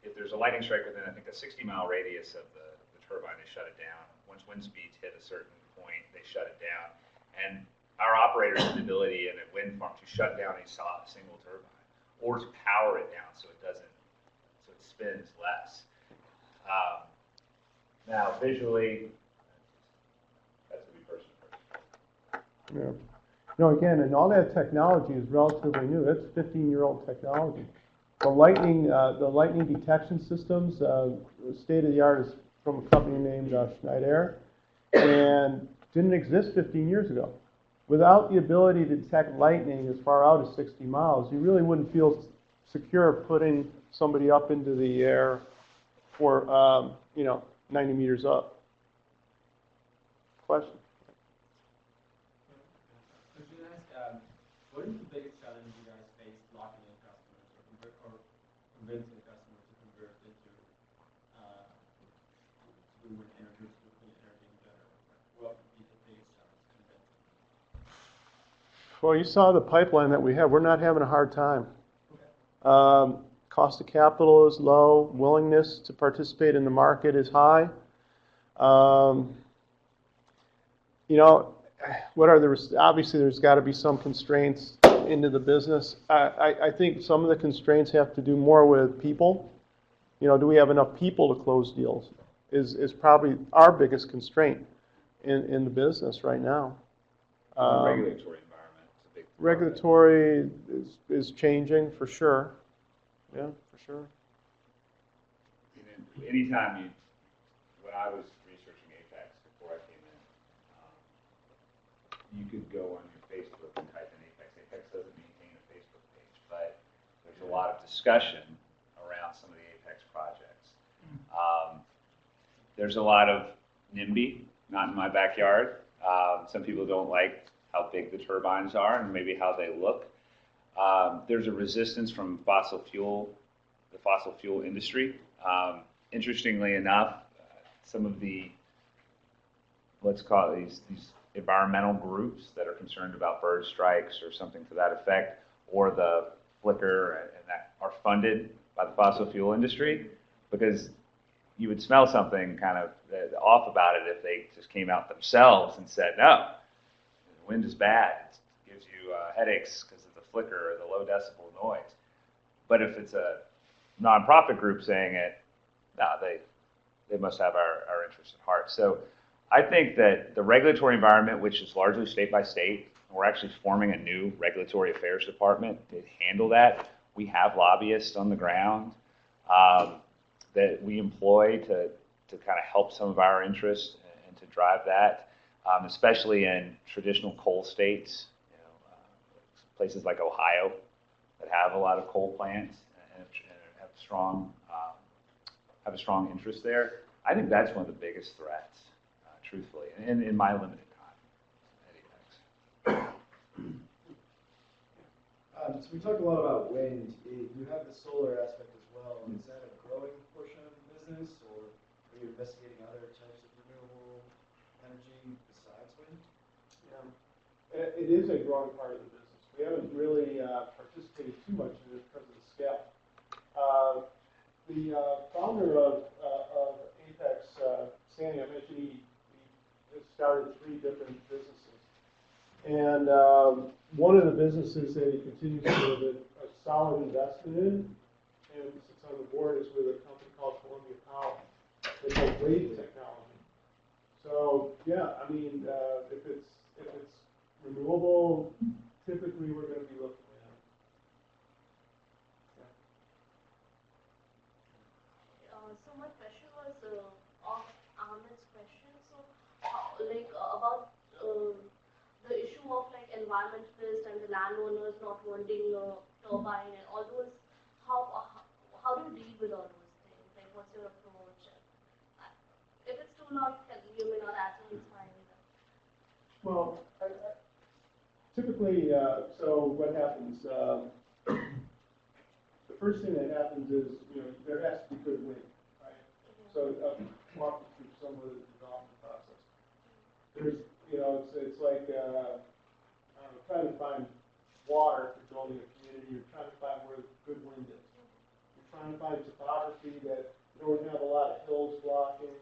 if there's a lightning strike within, I think, a 60-mile radius of the turbine, they shut it down. Once wind speeds hit a certain point, they shut it down. And our operators have the ability in a wind farm to shut down a single turbine, or to power it down so it spins less. Now, visually, that's going to be person to person. Yeah. No, again, and all that technology is relatively new. That's 15-year-old technology. The lightning detection systems, state of the art is from a company named Schneider, and didn't exist 15 years ago. Without the ability to detect lightning as far out as 60 miles, you really wouldn't feel secure putting somebody up into the air for, 90 meters up. Question? Could you ask, what is the biggest challenge you guys face locking in customers or convincing a customer to convert into wind energy to clean energy in general? What would be the biggest challenge convincing them? Well, you saw the pipeline that we have. We're not having a hard time. Okay. Cost of capital is low. Willingness to participate in the market is high. You know, obviously there's got to be some constraints into the business. I think some of the constraints have to do more with people. You know, do we have enough people to close deals? Is probably our biggest constraint in the business right now. The regulatory environment is a big part of it. Regulatory is changing for sure. Yeah, for sure. Anytime when I was researching Apex before I came in, you could go on your Facebook and type in Apex. Apex doesn't maintain a Facebook page, but there's a lot of discussion around some of the Apex projects. There's a lot of NIMBY, not in my backyard. Some people don't like how big the turbines are and maybe how they look. There's a resistance from the fossil fuel industry. Interestingly enough, some of the, let's call it these environmental groups that are concerned about bird strikes or something to that effect, or the flicker and that are funded by the fossil fuel industry, because you would smell something kind of off about it if they just came out themselves and said, no, the wind is bad, it gives you headaches because of the flicker or the low decibel noise. But if it's a nonprofit group saying it, no, they must have our interests at heart. So I think that the regulatory environment, which is largely state by state, we're actually forming a new regulatory affairs department to handle that. We have lobbyists on the ground that we employ to kind of help some of our interests and to drive that, especially in traditional coal states, places like Ohio that have a lot of coal plants and have a strong interest there. I think that's one of the biggest threats, truthfully, in my limited time at Apex. So we talked a lot about wind. You have the solar aspect as well. Is that a growing portion of the business, or are you investigating other types of renewable energy besides wind? Yeah, it is a growing part of the business. We haven't really participated too much in it because of the scale. The founder of Apex, Sandy, I mentioned he started 3 different businesses. And one of the businesses that he continues to have a solid investment in, and sits on the board, is with a company called Columbia Power. They make wave technology. So yeah, I mean, if it's renewable, typically we're going to be looking at it. So my question was off Ahmed's question. So, about the issue of like environmentalists and the landowners not wanting a turbine and all those. How do you deal with all those things? Like, what's your approach? If it's too long, you may not answer. It's fine. Well, typically, so what happens? The first thing that happens is, there has to be good wind, right? So walk you through some of the development process. There's, it's like trying to find water for building a community. You're trying to find where the good wind is. You're trying to find topography that you don't have a lot of hills blocking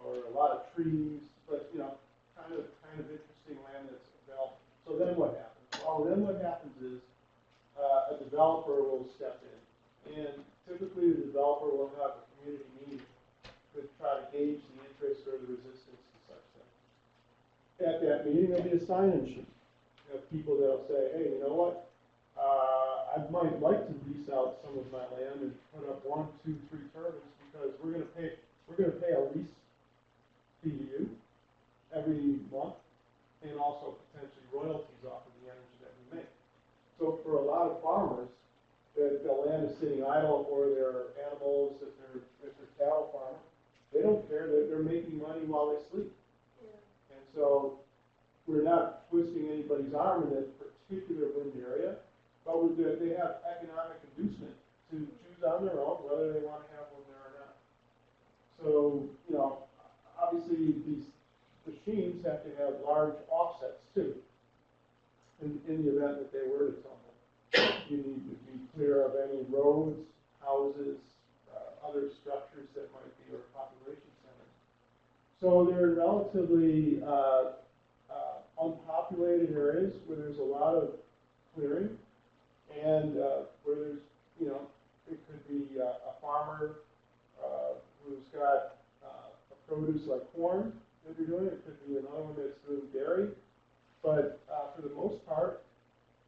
or a lot of trees, but kind of interesting land that's available. So then what happens? Well, then what happens is a developer will step in, and typically the developer will have a community meeting to try to gauge the interest or the resistance to such things. At that meeting, there'll be a sign-in sheet. You have people that'll say, hey, you know what? I might like to lease out some of my land and put up 1, 2, 3 turbines because we're going to pay a lease fee to you every month, and also potentially royalties off of the energy that we make. So for a lot of farmers, the land is sitting idle, or their animals, if they're cattle farmers, they don't care that they're making money while they sleep. And so we're not twisting anybody's arm in that particular wind area, but they have economic inducement to choose our have to have large offsets too, in the event that they were to tumble. You need to be clear of any roads, houses, other structures that might be, or population centers. So they're relatively unpopulated areas where there's a lot of clearing, and where there's, you know, it could be a farmer who's got a produce like corn that they're doing. It could be another one that's doing dairy. But for the most part,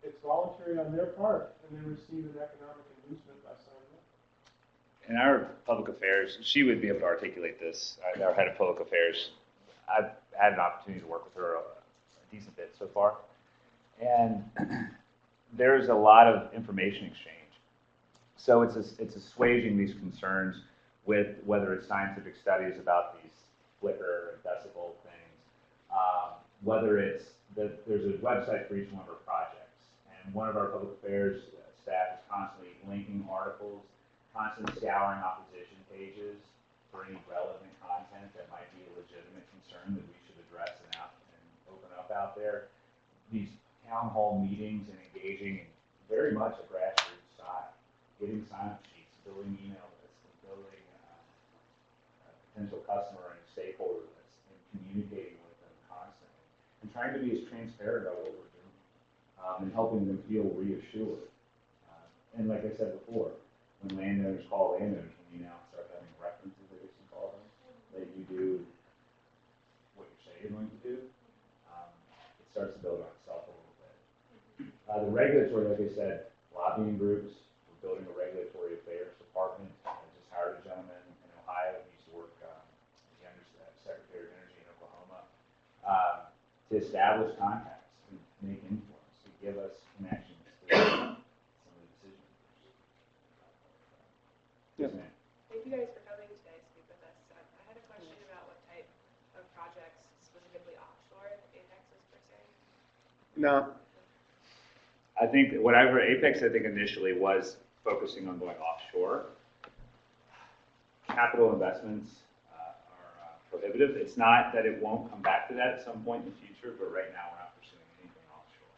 it's voluntary on their part, and they receive an economic inducement by signing up. In our public affairs, she would be able to articulate this, our head of public affairs. I've had an opportunity to work with her a decent bit so far. And there's a lot of information exchange. So it's assuaging these concerns with whether it's scientific studies about these flicker and decibel things, whether it's there's a website for each one of our projects. And one of our public affairs staff is constantly linking articles, constantly scouring opposition pages for any relevant content that might be a legitimate concern that we should address and open up out there. These town hall meetings and engaging in very much a grassroots side, getting sign-up sheets, building email lists, and building potential customer and stakeholder lists, and communicating with them constantly, and trying to be as transparent about what we're doing, and helping them feel reassured. And like I said before, when landowners call landowners, when you now start having references, I guess you call them, that you do what you say you're going to do, it starts to build on itself a little bit. The regulatory, like I said, lobbying groups, we're building a regulatory affairs department. I just hired a gentleman in Ohio, he used to work as the Secretary of Energy in Oklahoma, to establish contacts, to make influence, to give us connections to some of the decision makers. Yes, ma'am. Thank you guys for coming today to speak with us. I had a question about what type of projects, specifically offshore, that Apex is pursuing. No. I think whatever Apex, I think initially was focusing on going offshore. Capital investments are prohibitive. It's not that it won't come back to that at some point in the future, but right now we're not pursuing anything offshore.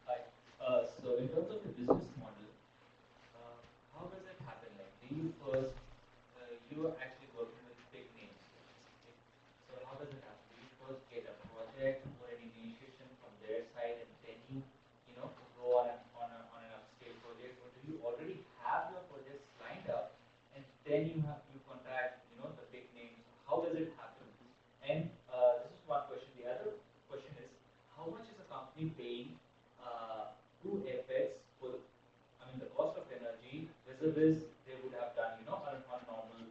Hi. So in terms of the business model, how does it happen? Like, do you first, you are actually working with big names. So how does it happen? Do you first get a project or an initiation from their side, and then you go on an upscale project, or do you already have your projects lined up, and then you contact the big names? How does it happen? And this is one question. The other question is, how much is a company paying to Apex for the cost of energy vis-a-vis they would have done on a normal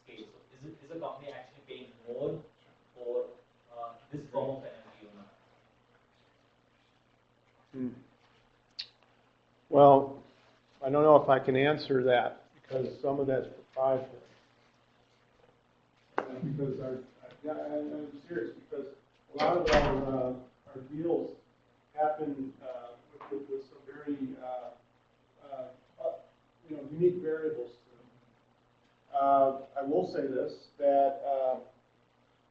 scale? So is a company actually paying more for this form of energy or not? Well, I don't know if I can answer that because some of that's proprietary. Because I'm serious, because a lot of our deals happen with some very unique variables to them. I will say this, that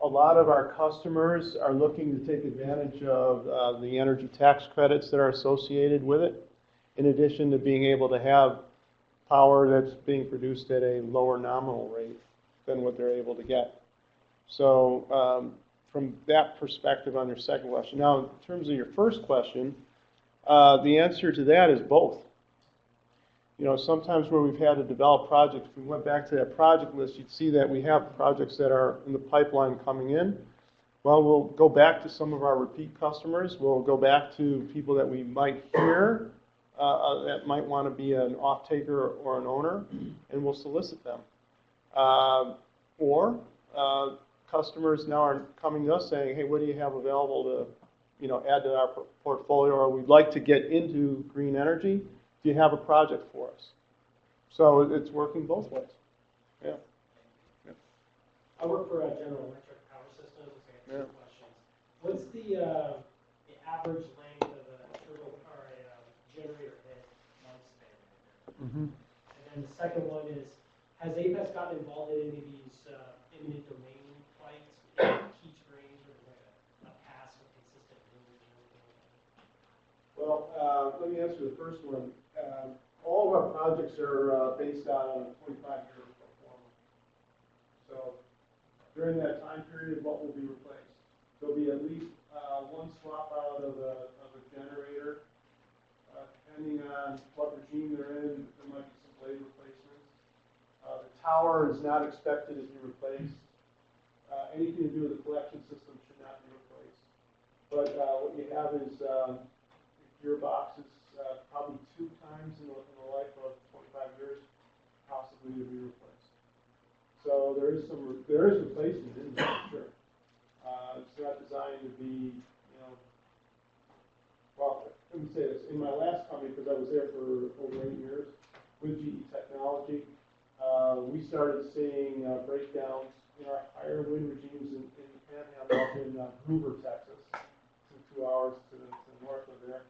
a lot of our customers are looking to take advantage of the energy tax credits that are associated with it, in addition to being able to have power that's being produced at a lower nominal rate than what they're able to get. So from that perspective on your second question. Now, in terms of your first question, the answer to that is both. Sometimes where we've had to develop projects, if we went back to that project list, you'd see that we have projects that are in the pipeline coming in. Well, we'll go back to some of our repeat customers. We'll go back to people that we might hear that might want to be an off-taker or an owner, and we'll solicit them. Or customers now are coming to us saying, hey, what do you have available to add to our portfolio, or we'd like to get into green energy. Do you have a project for us? So it's working both ways. Yeah. I work for General Electric Power Systems. I have two questions. What's the average length of a turbo or a generator head lifespan? And then the second one is, has Apex gotten involved in any of these eminent domain fights teach range or like a pass or consistent range or anything like that? Well, let me answer the first one. All of our projects are based on a 25-year performance. So during that time period, what will be replaced? There'll be at least one swap out of a generator. Depending on what regime they're in, there might be some blade replacements. The tower is not expected to be replaced. Anything to do with the collection system should not be replaced. But what you have is gearboxes probably 2 times in the life of 25 years, possibly to be replaced. So there is replacement in there, for sure. It's not designed to be, well, let me say this. In my last company, because I was there for over 8 years, with GE Technology, we started seeing breakdowns in our higher wind regimes in the Panhandle up in Hoover, Texas, 2 hours to the north of there.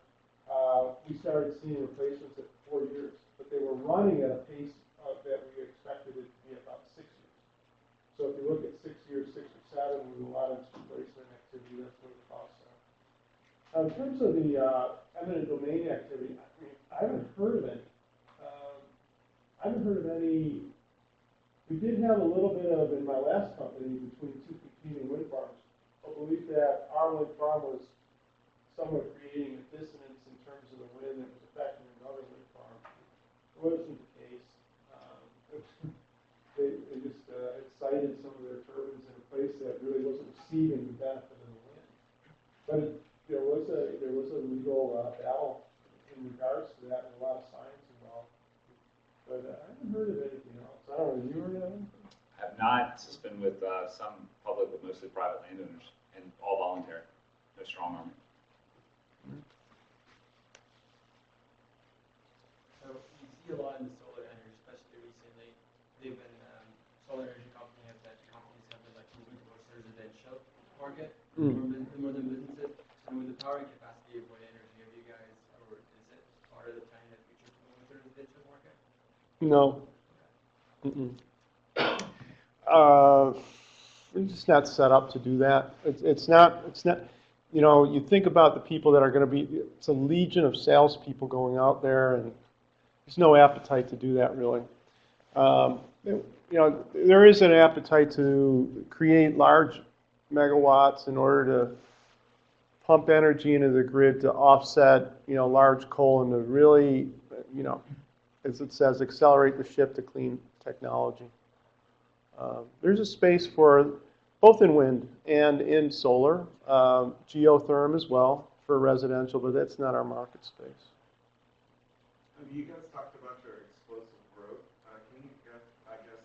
We started seeing replacements at 4 years, but they were running at a pace that we expected it to be about 6 years. So if you look at 6 years, 6 or 7, with a lot of replacement activity, that's where the costs are. Now, in terms of the eminent domain activity, I haven't heard of any. We did have a little bit of, in my last company, between 2 competing wind farms, but believe that our wind farm was somewhat creating a dissonance in terms of the wind that was affecting another wind farm. It wasn't the case. They just had sited some of their turbines in a place that really wasn't receiving the benefit of the wind. But there was a legal battle in regards to that, and a lot of science involved. But I haven't heard of anything else. I don't know. Have you heard of anything? I have not. It's been with some public, but mostly private landowners, and all voluntary. No strong arm. So you see a lot in the solar energy, especially recently. They've been, solar energy companies have been like moving towards the residential market, more than businesses. And with the powering capacity of wind energy, have you guys, or is it part of the plan in the future to move into the residential market? No. We're just not set up to do that. It's not, you think about the people that are going to be, it's a legion of salespeople going out there, and there's no appetite to do that, really. There is an appetite to create large megawatts in order to pump energy into the grid to offset, large coal and to really, as it says, accelerate the shift to clean technology. There's a space for both in wind and in solar, geotherm as well for residential, but that's not our market space. You guys talked about your explosive growth. Can you guys,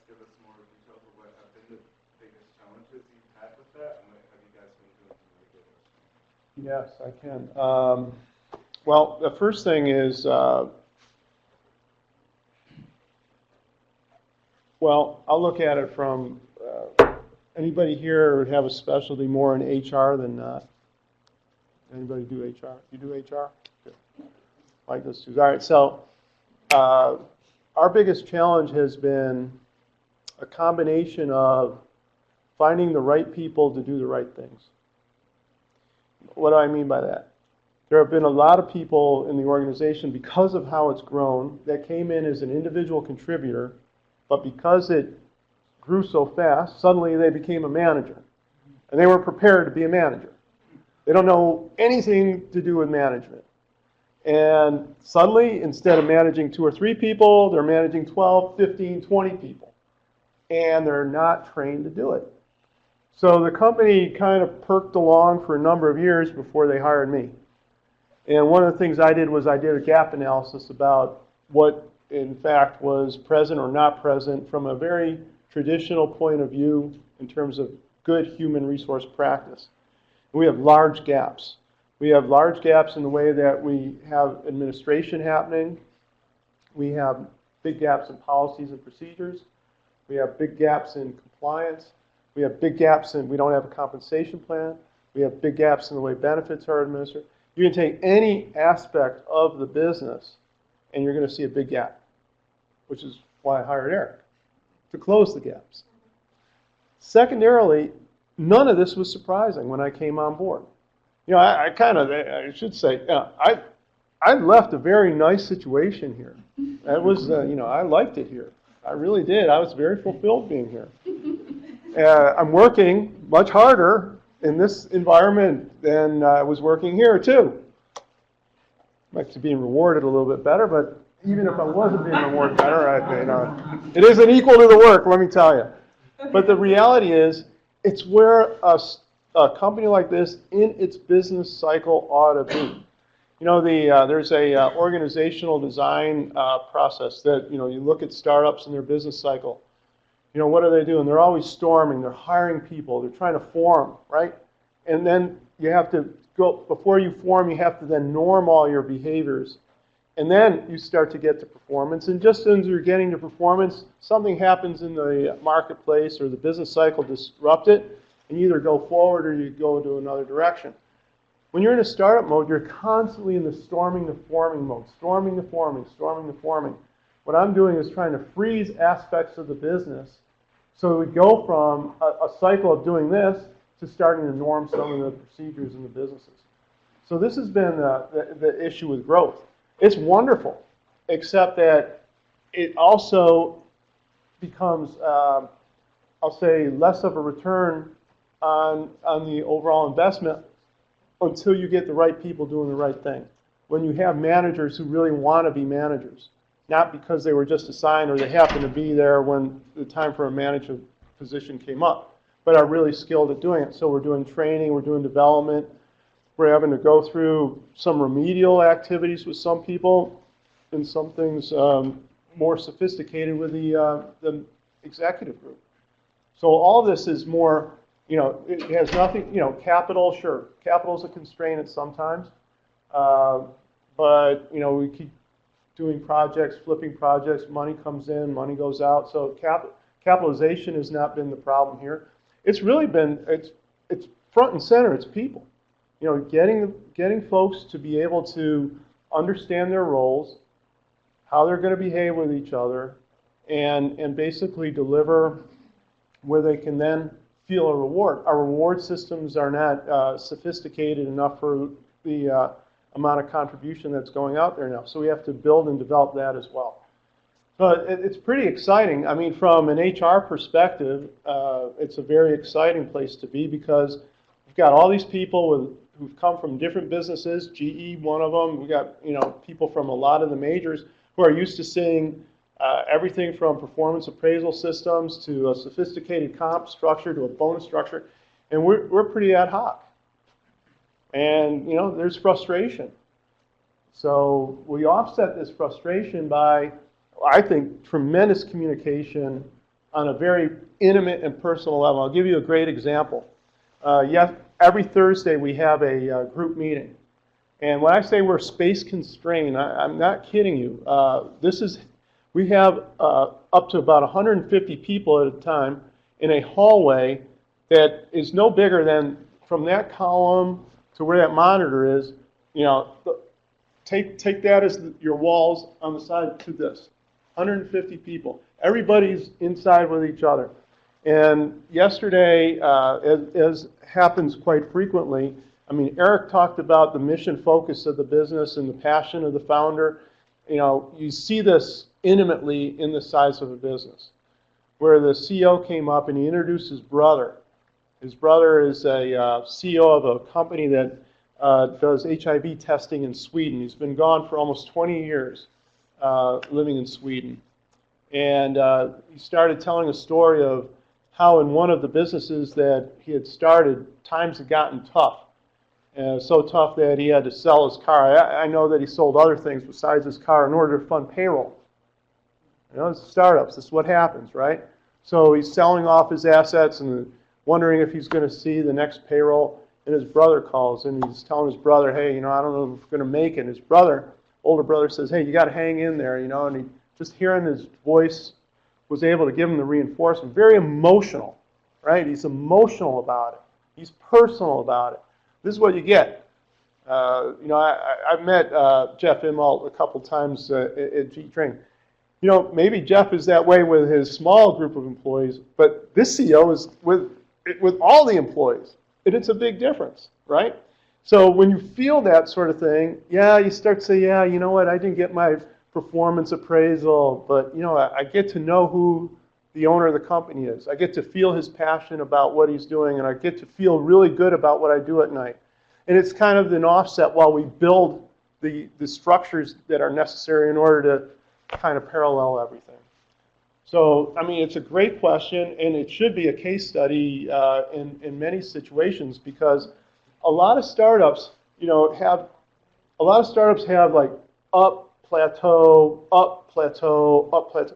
give us more details of what have been the biggest challenges you've had with that, and what have you guys been doing to mitigate those? Yes, I can. Well, the first thing is, well, I'll look at it from, anybody here have a specialty more in HR than not? Anybody do HR? You do HR? Good. Like this too. All right, so our biggest challenge has been a combination of finding the right people to do the right things. What do I mean by that? There have been a lot of people in the organization, because of how it's grown, that came in as an individual contributor, but because it grew so fast, suddenly they became a manager. And they weren't prepared to be a manager. They don't know anything to do with management. And suddenly, instead of managing 2 or 3 people, they're managing 12, 15, 20 people. And they're not trained to do it. So the company kind of perked along for a number of years before they hired me. And one of the things I did was I did a gap analysis about what, in fact, was present or not present from a very traditional point of view in terms of good human resource practice. We have large gaps. We have large gaps in the way that we have administration happening. We have big gaps in policies and procedures. We have big gaps in compliance. We have big gaps in, we don't have a compensation plan. We have big gaps in the way benefits are administered. You can take any aspect of the business and you're going to see a big gap, which is why I hired Eric, to close the gaps. Secondarily, none of this was surprising when I came on board. You know, I should say, I left a very nice situation here. That was, you know, I liked it here. I really did. I was very fulfilled being here. I'm working much harder in this environment than I was working here, too. I'm actually being rewarded a little bit better, but even if I wasn't being rewarded better, you know, it isn't equal to the work, let me tell you. But the reality is, it's where a company like this in its business cycle ought to be. You know, there's a organizational design process that, you know, you look at startups in their business cycle. You know, what are they doing? They're always storming. They're hiring people. They're trying to form, right? And then you have to go, before you form, you have to then norm all your behaviors. And then you start to get to performance. And just as you're getting to performance, something happens in the marketplace or the business cycle disrupt it, and you either go forward or you go into another direction. When you're in a startup mode, you're constantly in the storming the forming mode. Storming the forming, storming the forming. What I'm doing is trying to freeze aspects of the business so we go from a cycle of doing this to starting to norm some of the procedures in the businesses. So this has been the issue with growth. It's wonderful, except that it also becomes, I'll say, less of a return on the overall investment until you get the right people doing the right thing. When you have managers who really want to be managers, not because they were just assigned or they happened to be there when the time for a management position came up, but are really skilled at doing it. So we're doing training, we're doing development, we're having to go through some remedial activities with some people, and some things more sophisticated with the executive group. So all this is more, you know, it has nothing, you know, capital, sure. Capital is a constraint at sometimes. But, you know, we keep doing projects, flipping projects, money comes in, money goes out. So capitalization has not been the problem here. It's really been, it's front and center, it's people. You know, getting folks to be able to understand their roles, how they're going to behave with each other, and basically deliver where they can then feel a reward. Our reward systems are not sophisticated enough for the amount of contribution that's going out there now. So we have to build and develop that as well. But it's pretty exciting. I mean, from an HR perspective, it's a very exciting place to be because we've got all these people who've come from different businesses. GE, one of them. We've got, you know, people from a lot of the majors who are used to seeing everything from performance appraisal systems to a sophisticated comp structure to a bonus structure, and we're pretty ad hoc. And, you know, there's frustration. So we offset this frustration by, I think, tremendous communication on a very intimate and personal level. I'll give you a great example. Yes, every Thursday we have a group meeting. And when I say we're space constrained, I'm not kidding you. We have up to about 150 people at a time in a hallway that is no bigger than from that column to where that monitor is. You know, take that as your walls on the side to this. 150 people. Everybody's inside with each other. And yesterday, as happens quite frequently, I mean, Eric talked about the mission focus of the business and the passion of the founder. You know, you see this intimately in the size of a business, where the CEO came up and he introduced his brother. His brother is a CEO of a company that does HIV testing in Sweden. He's been gone for almost 20 years, living in Sweden. And he started telling a story of how in one of the businesses that he had started, times had gotten tough. So tough that he had to sell his car. I know that he sold other things besides his car in order to fund payroll. You know, it's startups. This is what happens, right? So he's selling off his assets and wondering if he's going to see the next payroll. And his brother calls and he's telling his brother, hey, you know, I don't know if we're going to make it. And his brother, older brother, says, hey, you got to hang in there, you know. And he, just hearing his voice was able to give him the reinforcement. Very emotional, right? He's emotional about it. He's personal about it. This is what you get. You know, I've met Jeff Immelt a couple times at G-Train. You know, maybe Jeff is that way with his small group of employees, but this CEO is with all the employees, and it's a big difference, right? So when you feel that sort of thing, yeah, you start to say, yeah, you know what, I didn't get my performance appraisal, but you know, I get to know who the owner of the company is. I get to feel his passion about what he's doing, and I get to feel really good about what I do at night. And it's kind of an offset while we build the structures that are necessary in order to kind of parallel everything. So, I mean, it's a great question, and it should be a case study in many situations, because a lot of startups, you know, have like up plateau, up plateau, up plateau.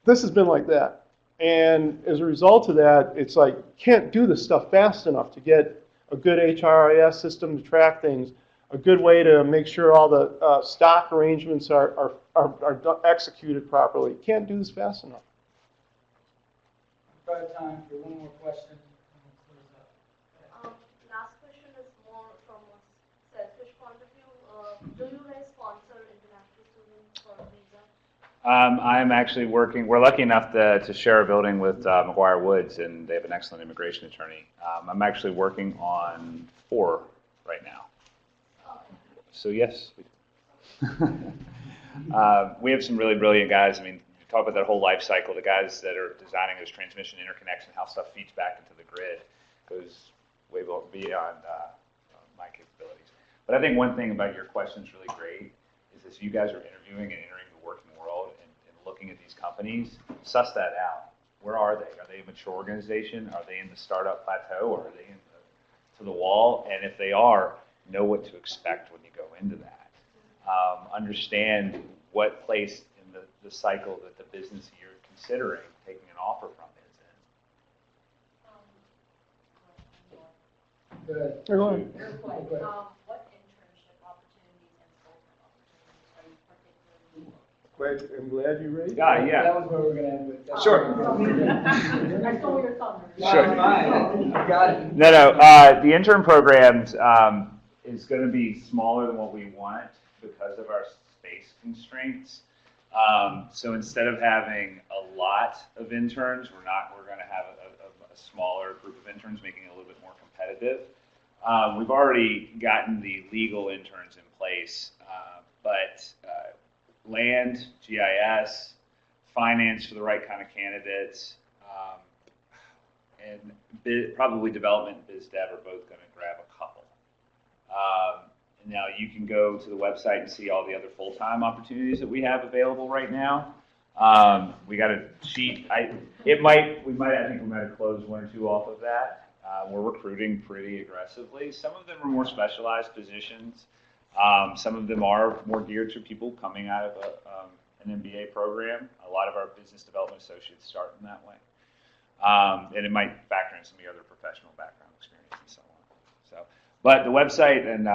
This has been like that, and as a result of that, it's like can't do this stuff fast enough to get a good HRIS system to track things, a good way to make sure all the stock arrangements are executed properly. Can't do this fast enough. We've got time for one more question. Last question is more from a selfish point of view. Do you guys sponsor international students for a visa? I'm actually working, we're lucky enough to share a building with McGuire Woods, and they have an excellent immigration attorney. I'm actually working on 4 right now. So yes, we have some really brilliant guys. I mean, you talk about that whole life cycle, the guys that are designing this transmission interconnection, how stuff feeds back into the grid goes way beyond my capabilities. But I think one thing about your question is really great is as you guys are interviewing and entering the working world and looking at these companies, suss that out. Where are they? Are they a mature organization? Are they in the startup plateau, or are they to the wall? And if they are, know what to expect when you go into that. Understand what place in the cycle that the business you're considering taking an offer from is in. Good. Go ahead. What internship opportunities and full-time opportunities are you particularly I'm glad you raised Yeah. That was where we're going to end with. Sure. I stole your thunder. Sure. No, fine. I got it. No. The intern programs is going to be smaller than what we want because of our space constraints. So instead of having a lot of interns, we're going to have a smaller group of interns, making it a little bit more competitive. We've already gotten the legal interns in place, but land, GIS, finance for the right kind of candidates, and probably development and biz dev are both going to grab a couple. And now you can go to the website and see all the other full-time opportunities that we have available right now. We got a sheet. I think we might have closed 1 or 2 off of that. We're recruiting pretty aggressively. Some of them are more specialized positions. Some of them are more geared to people coming out of an MBA program. A lot of our business development associates start in that way. And it might factor in some of your other professional background experience and so on. So, but the website, and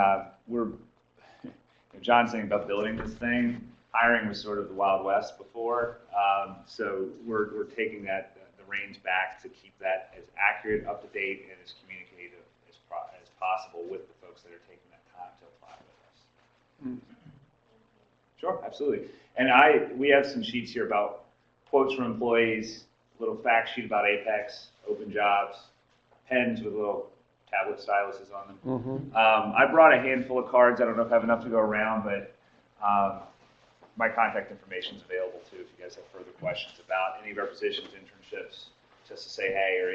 John's saying about building this thing, hiring was sort of the Wild West before. So we're taking the reins back to keep that as accurate, up to date, and as communicative as possible with the folks that are taking that time to apply with us. Sure, absolutely. And we have some sheets here about quotes from employees, little fact sheet about Apex, open jobs, pens with little tablet styluses on them. I brought a handful of cards. I don't know if I have enough to go around, but my contact information is available too if you guys have further questions about any of our positions, internships, just to say hey or